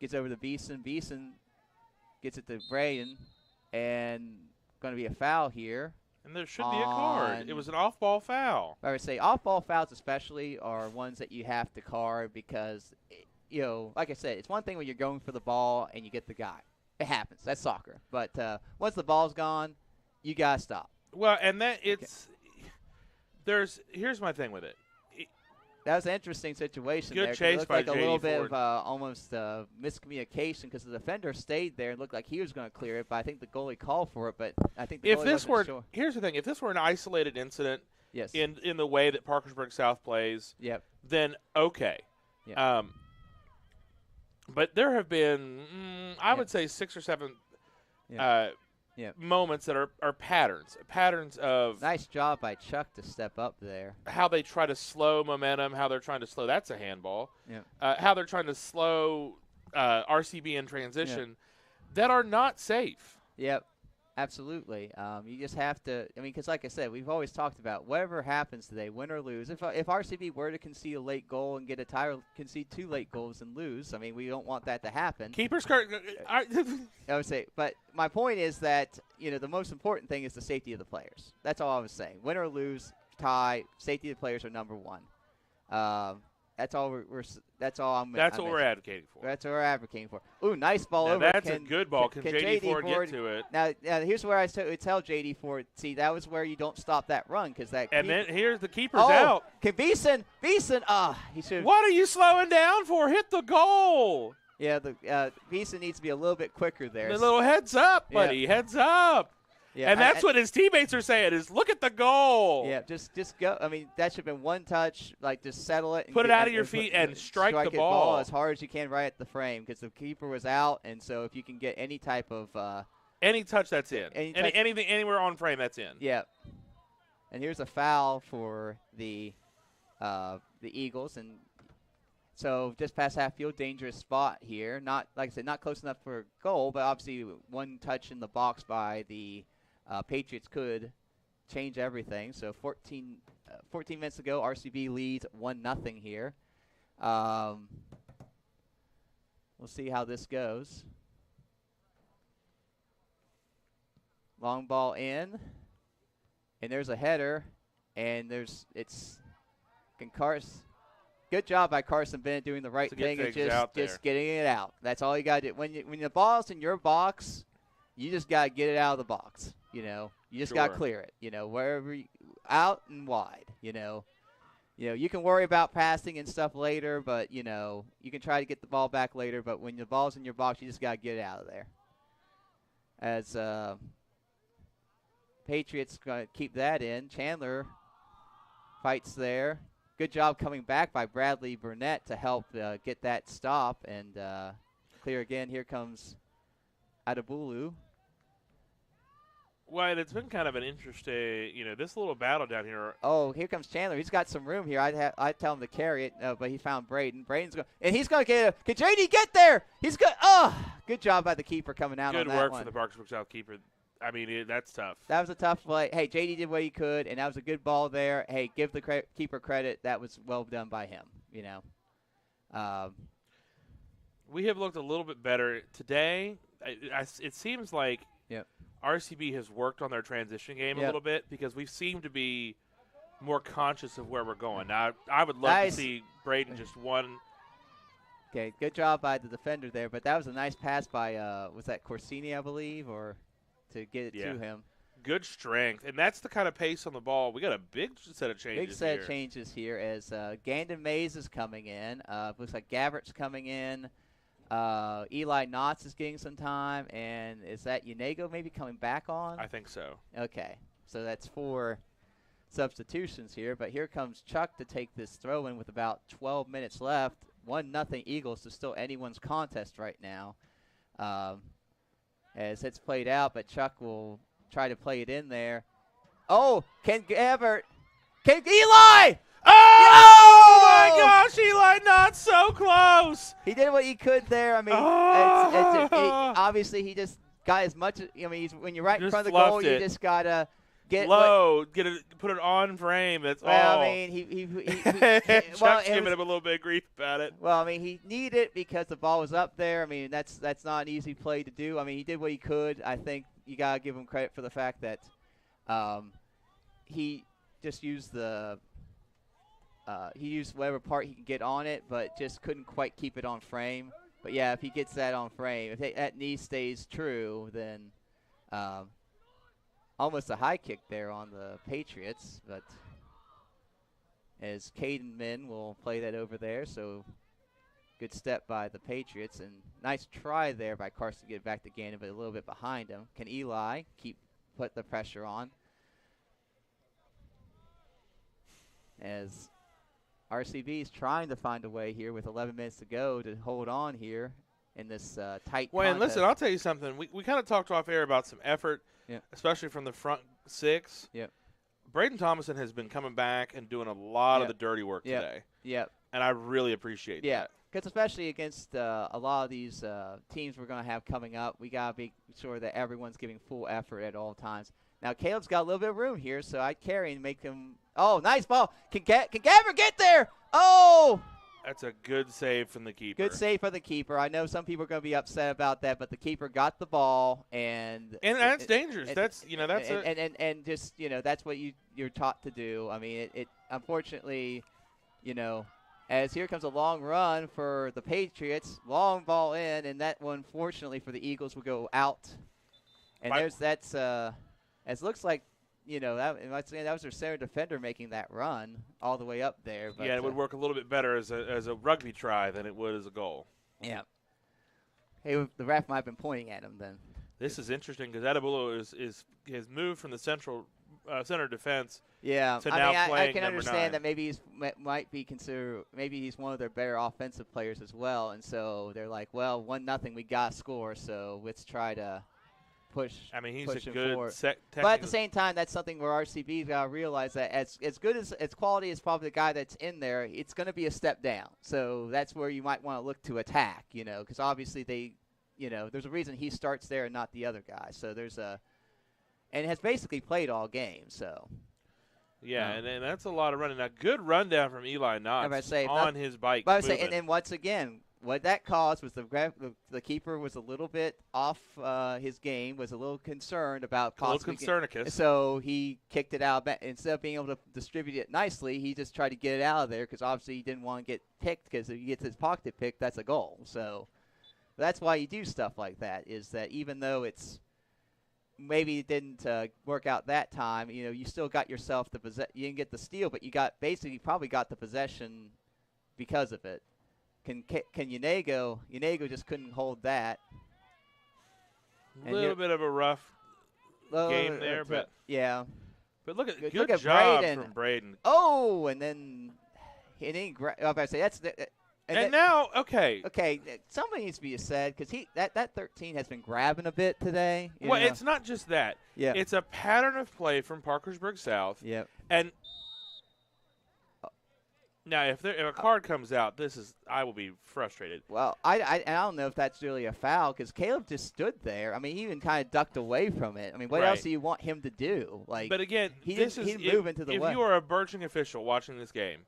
gets over to Beeson. Beeson gets it to Braden, and going to be a foul here. And there should be a card. It was an off-ball foul. I would say off-ball fouls especially are ones that you have to card because, like I said, it's one thing when you're going for the ball and you get the guy. It happens. That's soccer. But once the ball's gone, you got to stop. Well, and here's my thing with it. That was an interesting situation Good there. chase it looked by like J.D. a little bit Ford. of almost miscommunication because the defender stayed there and looked like he was going to clear it, but I think the goalie called for it. But I think here's the thing: if this were an isolated incident, yes, in the way that Parkersburg South plays, yep, then okay. Yep. But there have been, I would say, 6 or 7 moments that are patterns of. Nice job by Chuck to step up there. How they try to slow momentum, how they're trying to slow. That's a handball. Yeah. How they're trying to slow RCB in transition that are not safe. Yep. Absolutely. You just have to. I mean, because like I said, we've always talked about whatever happens today, win or lose. If RCB were to concede a late goal and concede 2 late goals and lose, I mean, we don't want that to happen. Keeper's card. I would say, but my point is that the most important thing is the safety of the players. That's all I was saying. Win or lose, tie, safety of the players are number one. That's all That's what we're advocating for. That's what we're advocating for. Ooh, nice ball over. That's a good ball. Can J.D. Ford get to it? Now here's where I tell J.D. Ford. See, that was where you don't stop that run because that. And then here's the keeper's out. Can Beeson? He should. What are you slowing down for? Hit the goal. Yeah, the Beeson needs to be a little bit quicker there. A little heads up, buddy. Yeah. Heads up. Yeah, and that's what his teammates are saying is, look at the goal. Yeah, just go. I mean, that should have been one touch. Like, just settle it. And put it out of your feet and strike the ball as hard as you can right at the frame because the keeper was out. And so if you can get any type of any touch, that's in. Anything anywhere on frame, that's in. Yeah. And here's a foul for the Eagles, and so just past half field, dangerous spot here. Not like I said, not close enough for a goal, but obviously one touch in the box by the Patriots could change everything. So 14 minutes ago, RCB leads 1-0 here. We'll see how this goes. Long ball in, and there's a header, and good job by Carson Bennett doing the right thing and just getting it out. That's all you got to do. When the ball's in your box, you just got to get it out of the box. You just got to clear it. Wherever out and wide. You can worry about passing and stuff later, but you can try to get the ball back later. But when the ball's in your box, you just got to get it out of there. As Patriots going to keep that in. Chandler fights there. Good job coming back by Bradley Burnett to help get that stop and clear again. Here comes Adebulu. Well, it's been kind of an interesting, this little battle down here. Oh, here comes Chandler. He's got some room here. I'd tell him to carry it, but he found Braden. Braden's going, and he's going to get it. Can JD get there? He's good. Oh, good job by the keeper coming out on that one. Good work for the Parkersburg South keeper. I mean, that's tough. That was a tough play. Hey, JD did what he could, and that was a good ball there. Hey, give the keeper credit. That was well done by him, We have looked a little bit better today. It seems like RCB has worked on their transition game a little bit because we seem to be more conscious of where we're going. Now, I would love to see Braden just one. Okay, good job by the defender there, but that was a nice pass by, was that Corsini, I believe, or to get it to him. Good strength, and that's the kind of pace on the ball. We got a big set of changes. Big set of changes here as Gandon Mays is coming in. Looks like Gavert's coming in. Eli Knotts is getting some time, and is that Unego maybe coming back on? I think so. Okay, so that's 4 substitutions here, but here comes Chuck to take this throw in with about 12 minutes left. 1-0 Eagles, so still anyone's contest right now. As it's played out, but Chuck will try to play it in there. Oh, Eli! Oh my gosh, Eli Knotts so close. He did what he could there. I mean, obviously he just got as much. When you're right in front of the goal, you just gotta get low, put it on frame. That's all. Well, I mean, Chuck's giving him a little bit of grief about it. Well, I mean, he needed it because the ball was up there. I mean, that's not an easy play to do. I mean, he did what he could. I think you gotta give him credit for the fact that he just used he used whatever part he could get on it, but just couldn't quite keep it on frame. But yeah, if he gets that on frame, if that knee stays true, then almost a high kick there on the Patriots. But as Caden Min will play that over there, so good step by the Patriots. And nice try there by Carson to get back to Gannon, but a little bit behind him. Can Eli put the pressure on? As RCB is trying to find a way here with 11 minutes to go to hold on here in this tight Well, and contest. listen, I'll tell you something. We kind of talked off air about some effort, especially from the front 6. Yep. Braden Thomason has been coming back and doing a lot of the dirty work today. Yep. And I really appreciate that. Yeah, because especially against a lot of these teams we're going to have coming up, we got to be sure that everyone's giving full effort at all times. Now, Caleb's got a little bit of room here, so I'd carry and make him – oh, nice ball. Can Gabber get there? Oh! That's a good save from the keeper. Good save for the keeper. I know some people are going to be upset about that, but the keeper got the ball, and that's dangerous. That's what you're taught to do. I mean, it unfortunately, as here comes a long run for the Patriots, long ball in, and that one, fortunately for the Eagles, will go out. And it looks like. That was their center defender making that run all the way up there. But, it would work a little bit better as a rugby try than it would as a goal. Yeah. Hey, the ref might have been pointing at him then. This is interesting because Adebulu has moved from the center defense. Yeah, to now playing I can number understand 9. that maybe might be considered. Maybe he's one of their better offensive players as well, and so they're like, well, 1-0, we got to score, so let's try to. I mean, he's push a good but at the same time, that's something where RCB's got to realize that as good as quality as probably the guy that's in there, it's going to be a step down. So that's where you might want to look to attack, because obviously there's a reason he starts there and not the other guy. So there's and has basically played all game. So. Yeah, and that's a lot of running. Now, good rundown from Eli Knotts on his bike. But I would say, and then once again, what that caused was the keeper was a little bit off his game, was a little concerned about possibly. A little concernicus. So he kicked it out. Instead of being able to distribute it nicely, he just tried to get it out of there because obviously he didn't want to get picked, because if he gets his pocket picked, that's a goal. So that's why you do stuff like that, is that even though it's maybe it didn't work out that time, you still got yourself you didn't get the steal, but you probably got the possession because of it. Can Yanego just couldn't hold that. A little bit of a rough game there, but yeah. But look at look at job Braden. from Braden. Oh, and then he didn't. I was about to say that's. Now, okay. Okay, something needs to be said, because that 13 has been grabbing a bit today. Well, it's not just that. Yeah. It's a pattern of play from Parkersburg South. Yep. And now, if a card comes out, I will be frustrated. Well, I don't know if that's really a foul, because Caleb just stood there. I mean, he even kind of ducked away from it. I mean, what else do you want him to do? But again, he didn't move into the way. If you are a Birching official watching this game,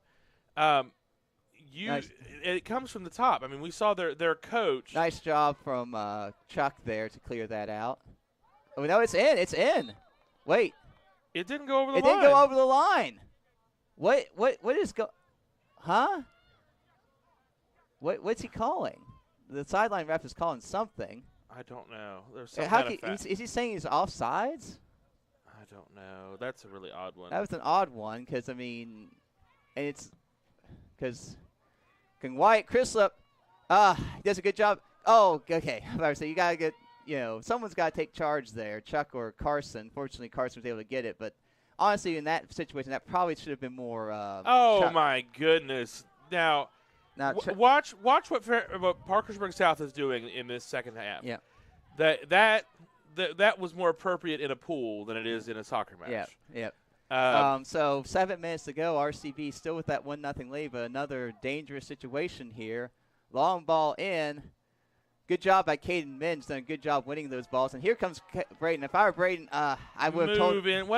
it comes from the top. I mean, we saw their coach. Nice job from Chuck there to clear that out. Oh, no, it's in. It's in. Wait. It didn't go over the line. It didn't go over the line. What is Huh? What's he calling? The sideline ref is calling something. I don't know. There's something is he saying he's offsides? I don't know. That's a really odd one. That was an odd one, because, and it's because Wyatt Crislip, he does a good job. Oh, okay. So you got to get, someone's got to take charge there, Chuck or Carson. Fortunately, Carson was able to get it, but honestly, in that situation, that probably should have been more. Oh my goodness! Now watch what Parkersburg South is doing in this second half. Yeah, that was more appropriate in a pool than it is in a soccer match. Yeah. So 7 minutes to go. RCB still with that 1-0 lead, but another dangerous situation here. Long ball in. Good job by Caden Min's done a good job winning those balls. And here comes Braden. If I were Braden, I would have told him.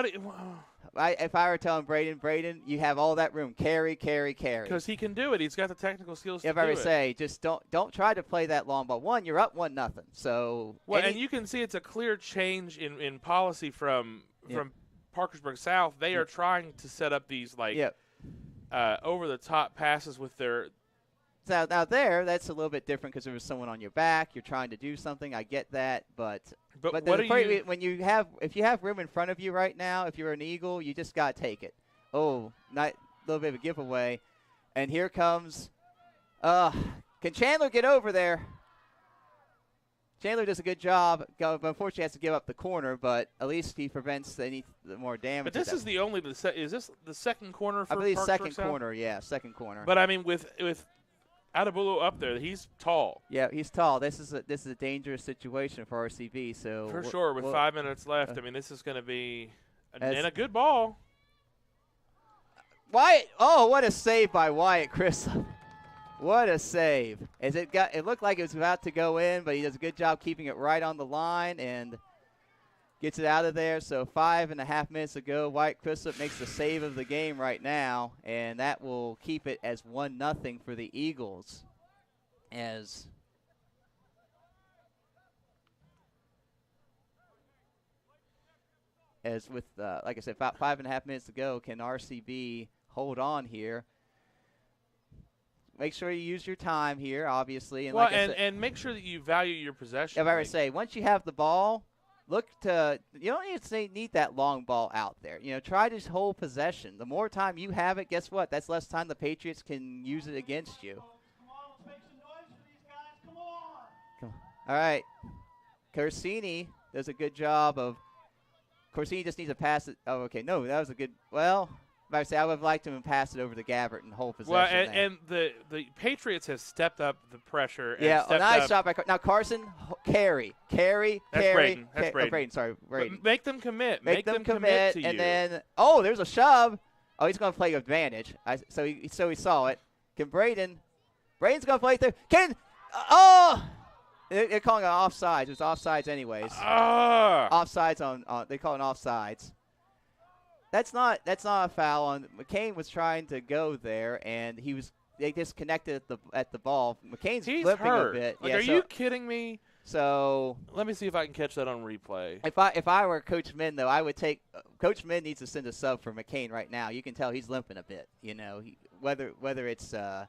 If I were telling Braden, you have all that room. Carry. Because he can do it. He's got the technical skills to do it. If I were to say, just don't try to play that long ball. One, you're up 1-0. So and you can see it's a clear change in policy from Parkersburg South. They are trying to set up these over the top passes with their. Now that's a little bit different, because there was someone on your back. You're trying to do something. I get that, but when you have room in front of you right now, if you're an Eagle, you just gotta take it. Oh, not a little bit of a giveaway, and here comes. Can Chandler get over there? Chandler does a good job, but unfortunately has to give up the corner, but at least he prevents any more damage. But this is the only. Is this the second corner for I believe Parkersburg second South? corner. Yeah, second corner. But I mean, with Adebulo up there, he's tall. Yeah, he's tall. This is a dangerous situation for RCB. So for sure, with 5 minutes left, I mean, this is going to be a good ball. Wyatt! Oh, what a save by Wyatt Crislip! What a save! It looked like it was about to go in, but he does a good job keeping it right on the line and gets it out of there. So 5.5 minutes ago, Wyatt Crislip makes the save of the game right now, and that will keep it as 1-0 for the Eagles. As with, like I said, about 5.5 minutes to go, can RCB hold on here? Make sure you use your time here, obviously. And and make sure that you value your possession. If I were to say, once you have the ball, you don't need that long ball out there. Try to hold possession. The more time you have it, guess what? That's less time the Patriots can use it against you. Come on. All right. Corsini does a good job of. Corsini just needs to pass it. Oh, okay. No, that was a good. Well, I would have liked him to pass it over to Gabbert and hold possession. Well, and the Patriots have stepped up the pressure. Yeah, nice shot by Now Carson, carry. That's Braden. That's Braden. Braden. Sorry, Braden. But make them commit. Make them commit to and you. then there's a shove. Oh, he's going to play advantage. So he saw it. Braden's going to play through. They're calling it offsides. It's offsides anyways. Ah! Offsides on they call it offsides. That's not a foul. On McCain was trying to go there, and they just connected at the ball. McCain's He's flipping hurt. a bit. Like, yeah, are you kidding me? So let me see if I can catch that on replay. if I were Coach Min, though, I would take Coach Min needs to send a sub for McCain right now. You can tell he's limping a bit. You know, whether it's here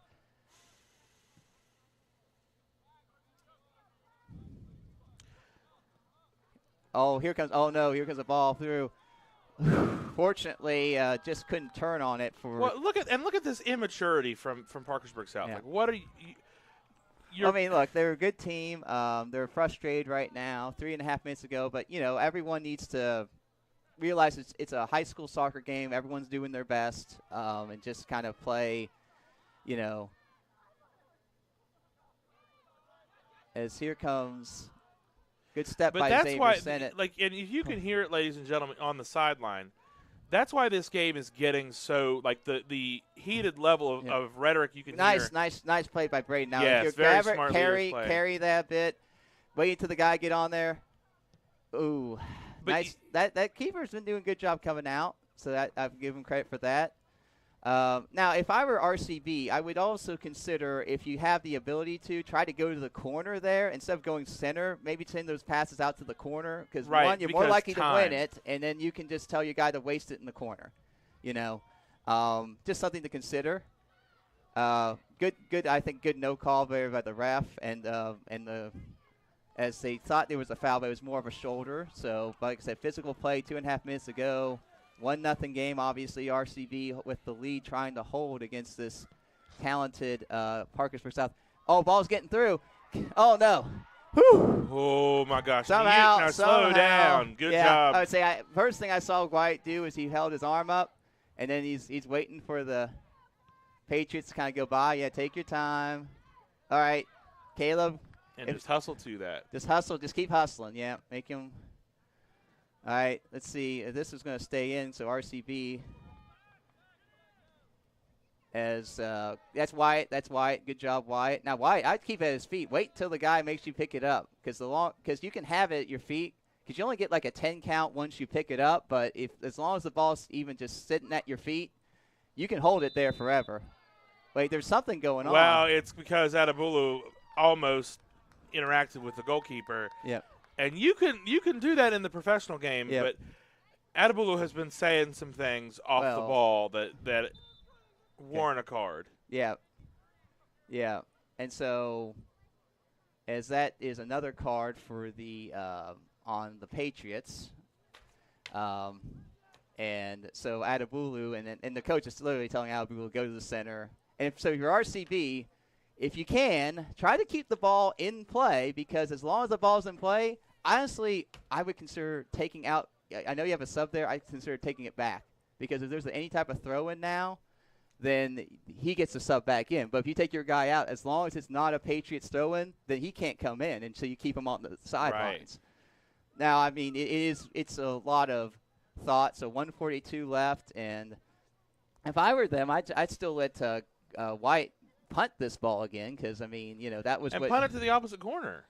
comes a ball through. Fortunately, just couldn't turn on it for. Well, look at this immaturity from Parkersburg South. Yeah. Like, what are you? I mean, look, they're a good team. They're frustrated right now. 3.5 minutes ago, but everyone needs to realize it's a high school soccer game. Everyone's doing their best, and just kind of play, As here comes, good step by that's Xavier why, Sennett. and if you can hear it, ladies and gentlemen, on the sideline. That's why this game is getting so the heated level of rhetoric you can hear. Nice play by Braden. Now, yes, if very you're smart carry that bit. Wait until the guy get on there. Ooh, but nice. That keeper's been doing a good job coming out, so I give him credit for that. Now, if I were RCB, I would also consider, if you have the ability to, try to go to the corner there instead of going center. Maybe send those passes out to the corner because you're more likely to win it, and then you can just tell your guy to waste it in the corner. Just something to consider. Good. I think good no call there by the ref, and as they thought there was a foul, but it was more of a shoulder. So, like I said, physical play. 2.5 minutes to go. 1-0 game, obviously, RCB with the lead trying to hold against this talented Parkersburg South. Oh, ball's getting through. Oh, no. Whew. Oh, my gosh. Somehow. Slow down. Good job. I would say first thing I saw White do is he held his arm up, and then he's waiting for the Patriots to kind of go by. Yeah, take your time. All right, Caleb. And just hustle to that. Just hustle. Just keep hustling. Yeah, make him. All right, let's see. This is going to stay in, so RCB as that's Wyatt. That's Wyatt. Good job, Wyatt. Now, Wyatt, I'd keep it at his feet. Wait till the guy makes you pick it up because you can have it at your feet because you only get like a 10 count once you pick it up. But as long as the ball's even just sitting at your feet, you can hold it there forever. Wait, there's something going on. Well, it's because Adabulu almost interacted with the goalkeeper. Yep. And you can do that in the professional game, but Adabulu has been saying some things off the ball that warrant a card. Yeah. Yeah. And so as that is another card for the on the Patriots. And so Adabulu and the coach is literally telling Adabulu to go to the center. And so your RCB, if you can, try to keep the ball in play because as long as the ball's in play, honestly, I would consider taking out – I know you have a sub there. I consider taking it back because if there's any type of throw-in now, then he gets the sub back in. But if you take your guy out, as long as it's not a Patriots throw-in, then he can't come in until you keep him on the sidelines. Right. Now, I mean, it's a lot of thought. So 1:42 left, and if I were them, I'd still let White punt this ball again because, I mean, that was and punt it to the opposite corner.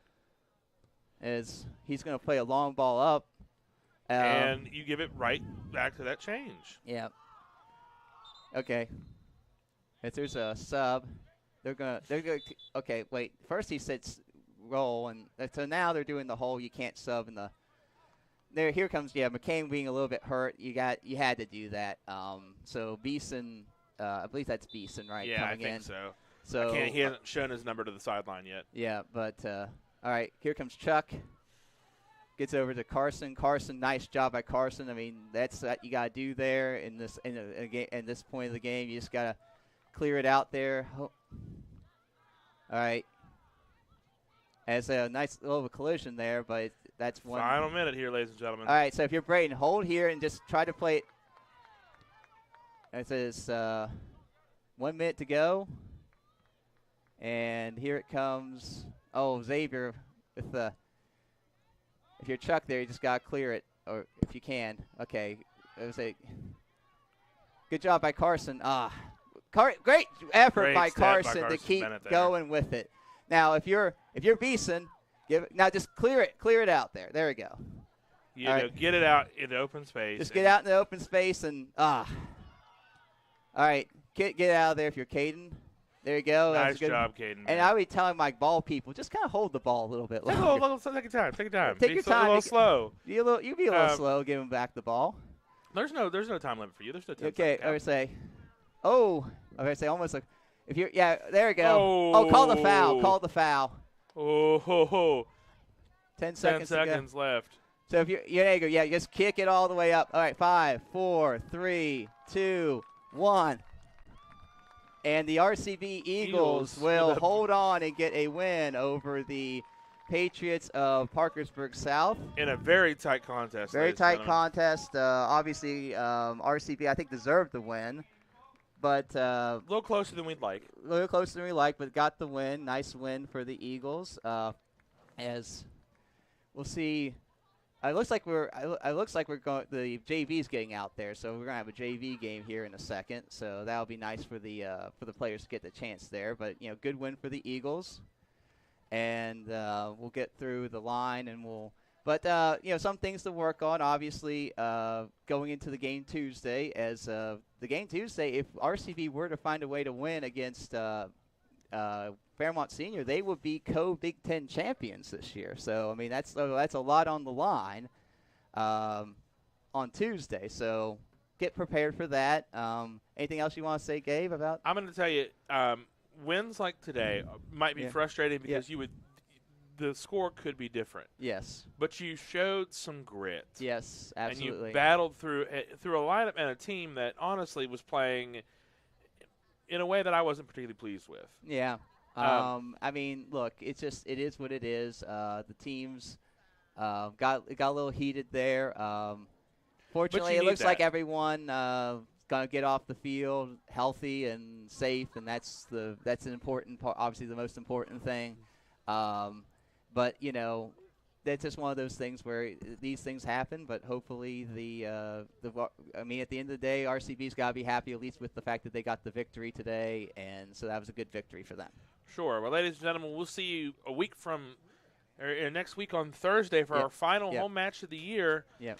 As he's going to play a long ball up. And you give it right back to that change. Yeah. Okay. If there's a sub, they're going to okay, wait. First he said roll, and so now they're doing the whole you can't sub in the here comes McCain being a little bit hurt. You had to do that. So Beeson, I believe that's Beeson, right? Yeah, coming I think in. so. He hasn't shown his number to the sideline yet. Yeah, but all right, here comes Chuck. Gets over to Carson. Carson, nice job by Carson. I mean, that's what you got to do there in this point of the game. You just got to clear it out there. Oh. All right. As a nice little collision there, but that's one. Final minute here, ladies and gentlemen. All right, so if you're Braden, hold here and just try to play it. It says 1 minute to go. And here it comes. Oh, Xavier with the. If you're Chuck there, you just got to clear it, or if you can. Okay. It was a good job by Carson. Great effort by Carson to keep going with it. Now, if you're Beeson, Now just clear it out there. There we go. You know, get it out in the open space. Just get out in the open space and All right, get out of there if you're Caden. There you go. Nice job, Caden. And I would be telling my ball people, just kind of hold the ball a little bit longer. Take your time. Take your time. Take your time. A little slow. You be a little slow giving back the ball. There's no time limit for you. There's no 10 Okay, seconds. I would say, almost like, if you're, there we go. Oh, call the foul. Oh, ho, ho. 10 seconds. 10 seconds left. So if there you go. Just kick it all the way up. All right, 5, 4, 3, 2, 1. And the RCB Eagles will hold on and get a win over the Patriots of Parkersburg South. In a very tight contest. Very tight contest. Obviously, RCB, I think, deserved the win. But a little closer than we'd like. A little closer than we like, but got the win. Nice win for the Eagles. As we'll see. It looks like we're going. The JV's getting out there, so we're gonna have a JV game here in a second. So that'll be nice for the players to get the chance there. But good win for the Eagles, and we'll get through the line, and we'll. But some things to work on. Obviously, going into the game Tuesday, as the game Tuesday, if RCB were to find a way to win against Fairmont Senior, they would be co-Big Ten champions this year. So I mean that's a lot on the line on Tuesday. So get prepared for that. Anything else you want to say, Gabe? About? I'm going to tell you, wins like today might be frustrating because the score could be different. Yes. But you showed some grit. Yes, absolutely. And you battled through a lineup and a team that honestly was playing in a way that I wasn't particularly pleased with. Yeah. I mean, look, it is what it is. The teams got a little heated there. Fortunately, it looks like everyone gonna get off the field healthy and safe, and that's an important part. Obviously, the most important thing. But that's just one of those things where these things happen. But hopefully, at the end of the day, RCB's got to be happy at least with the fact that they got the victory today, and so that was a good victory for them. Sure. Well, ladies and gentlemen, we'll see you next week on Thursday for our final home match of the year. Yep.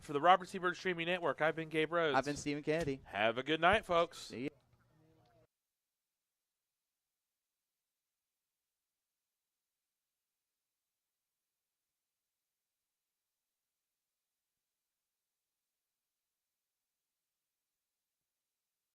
For the Robert C. Byrd Streaming Network. I've been Gabe Rhodes. I've been Stephen Kennedy. Have a good night, folks. See you.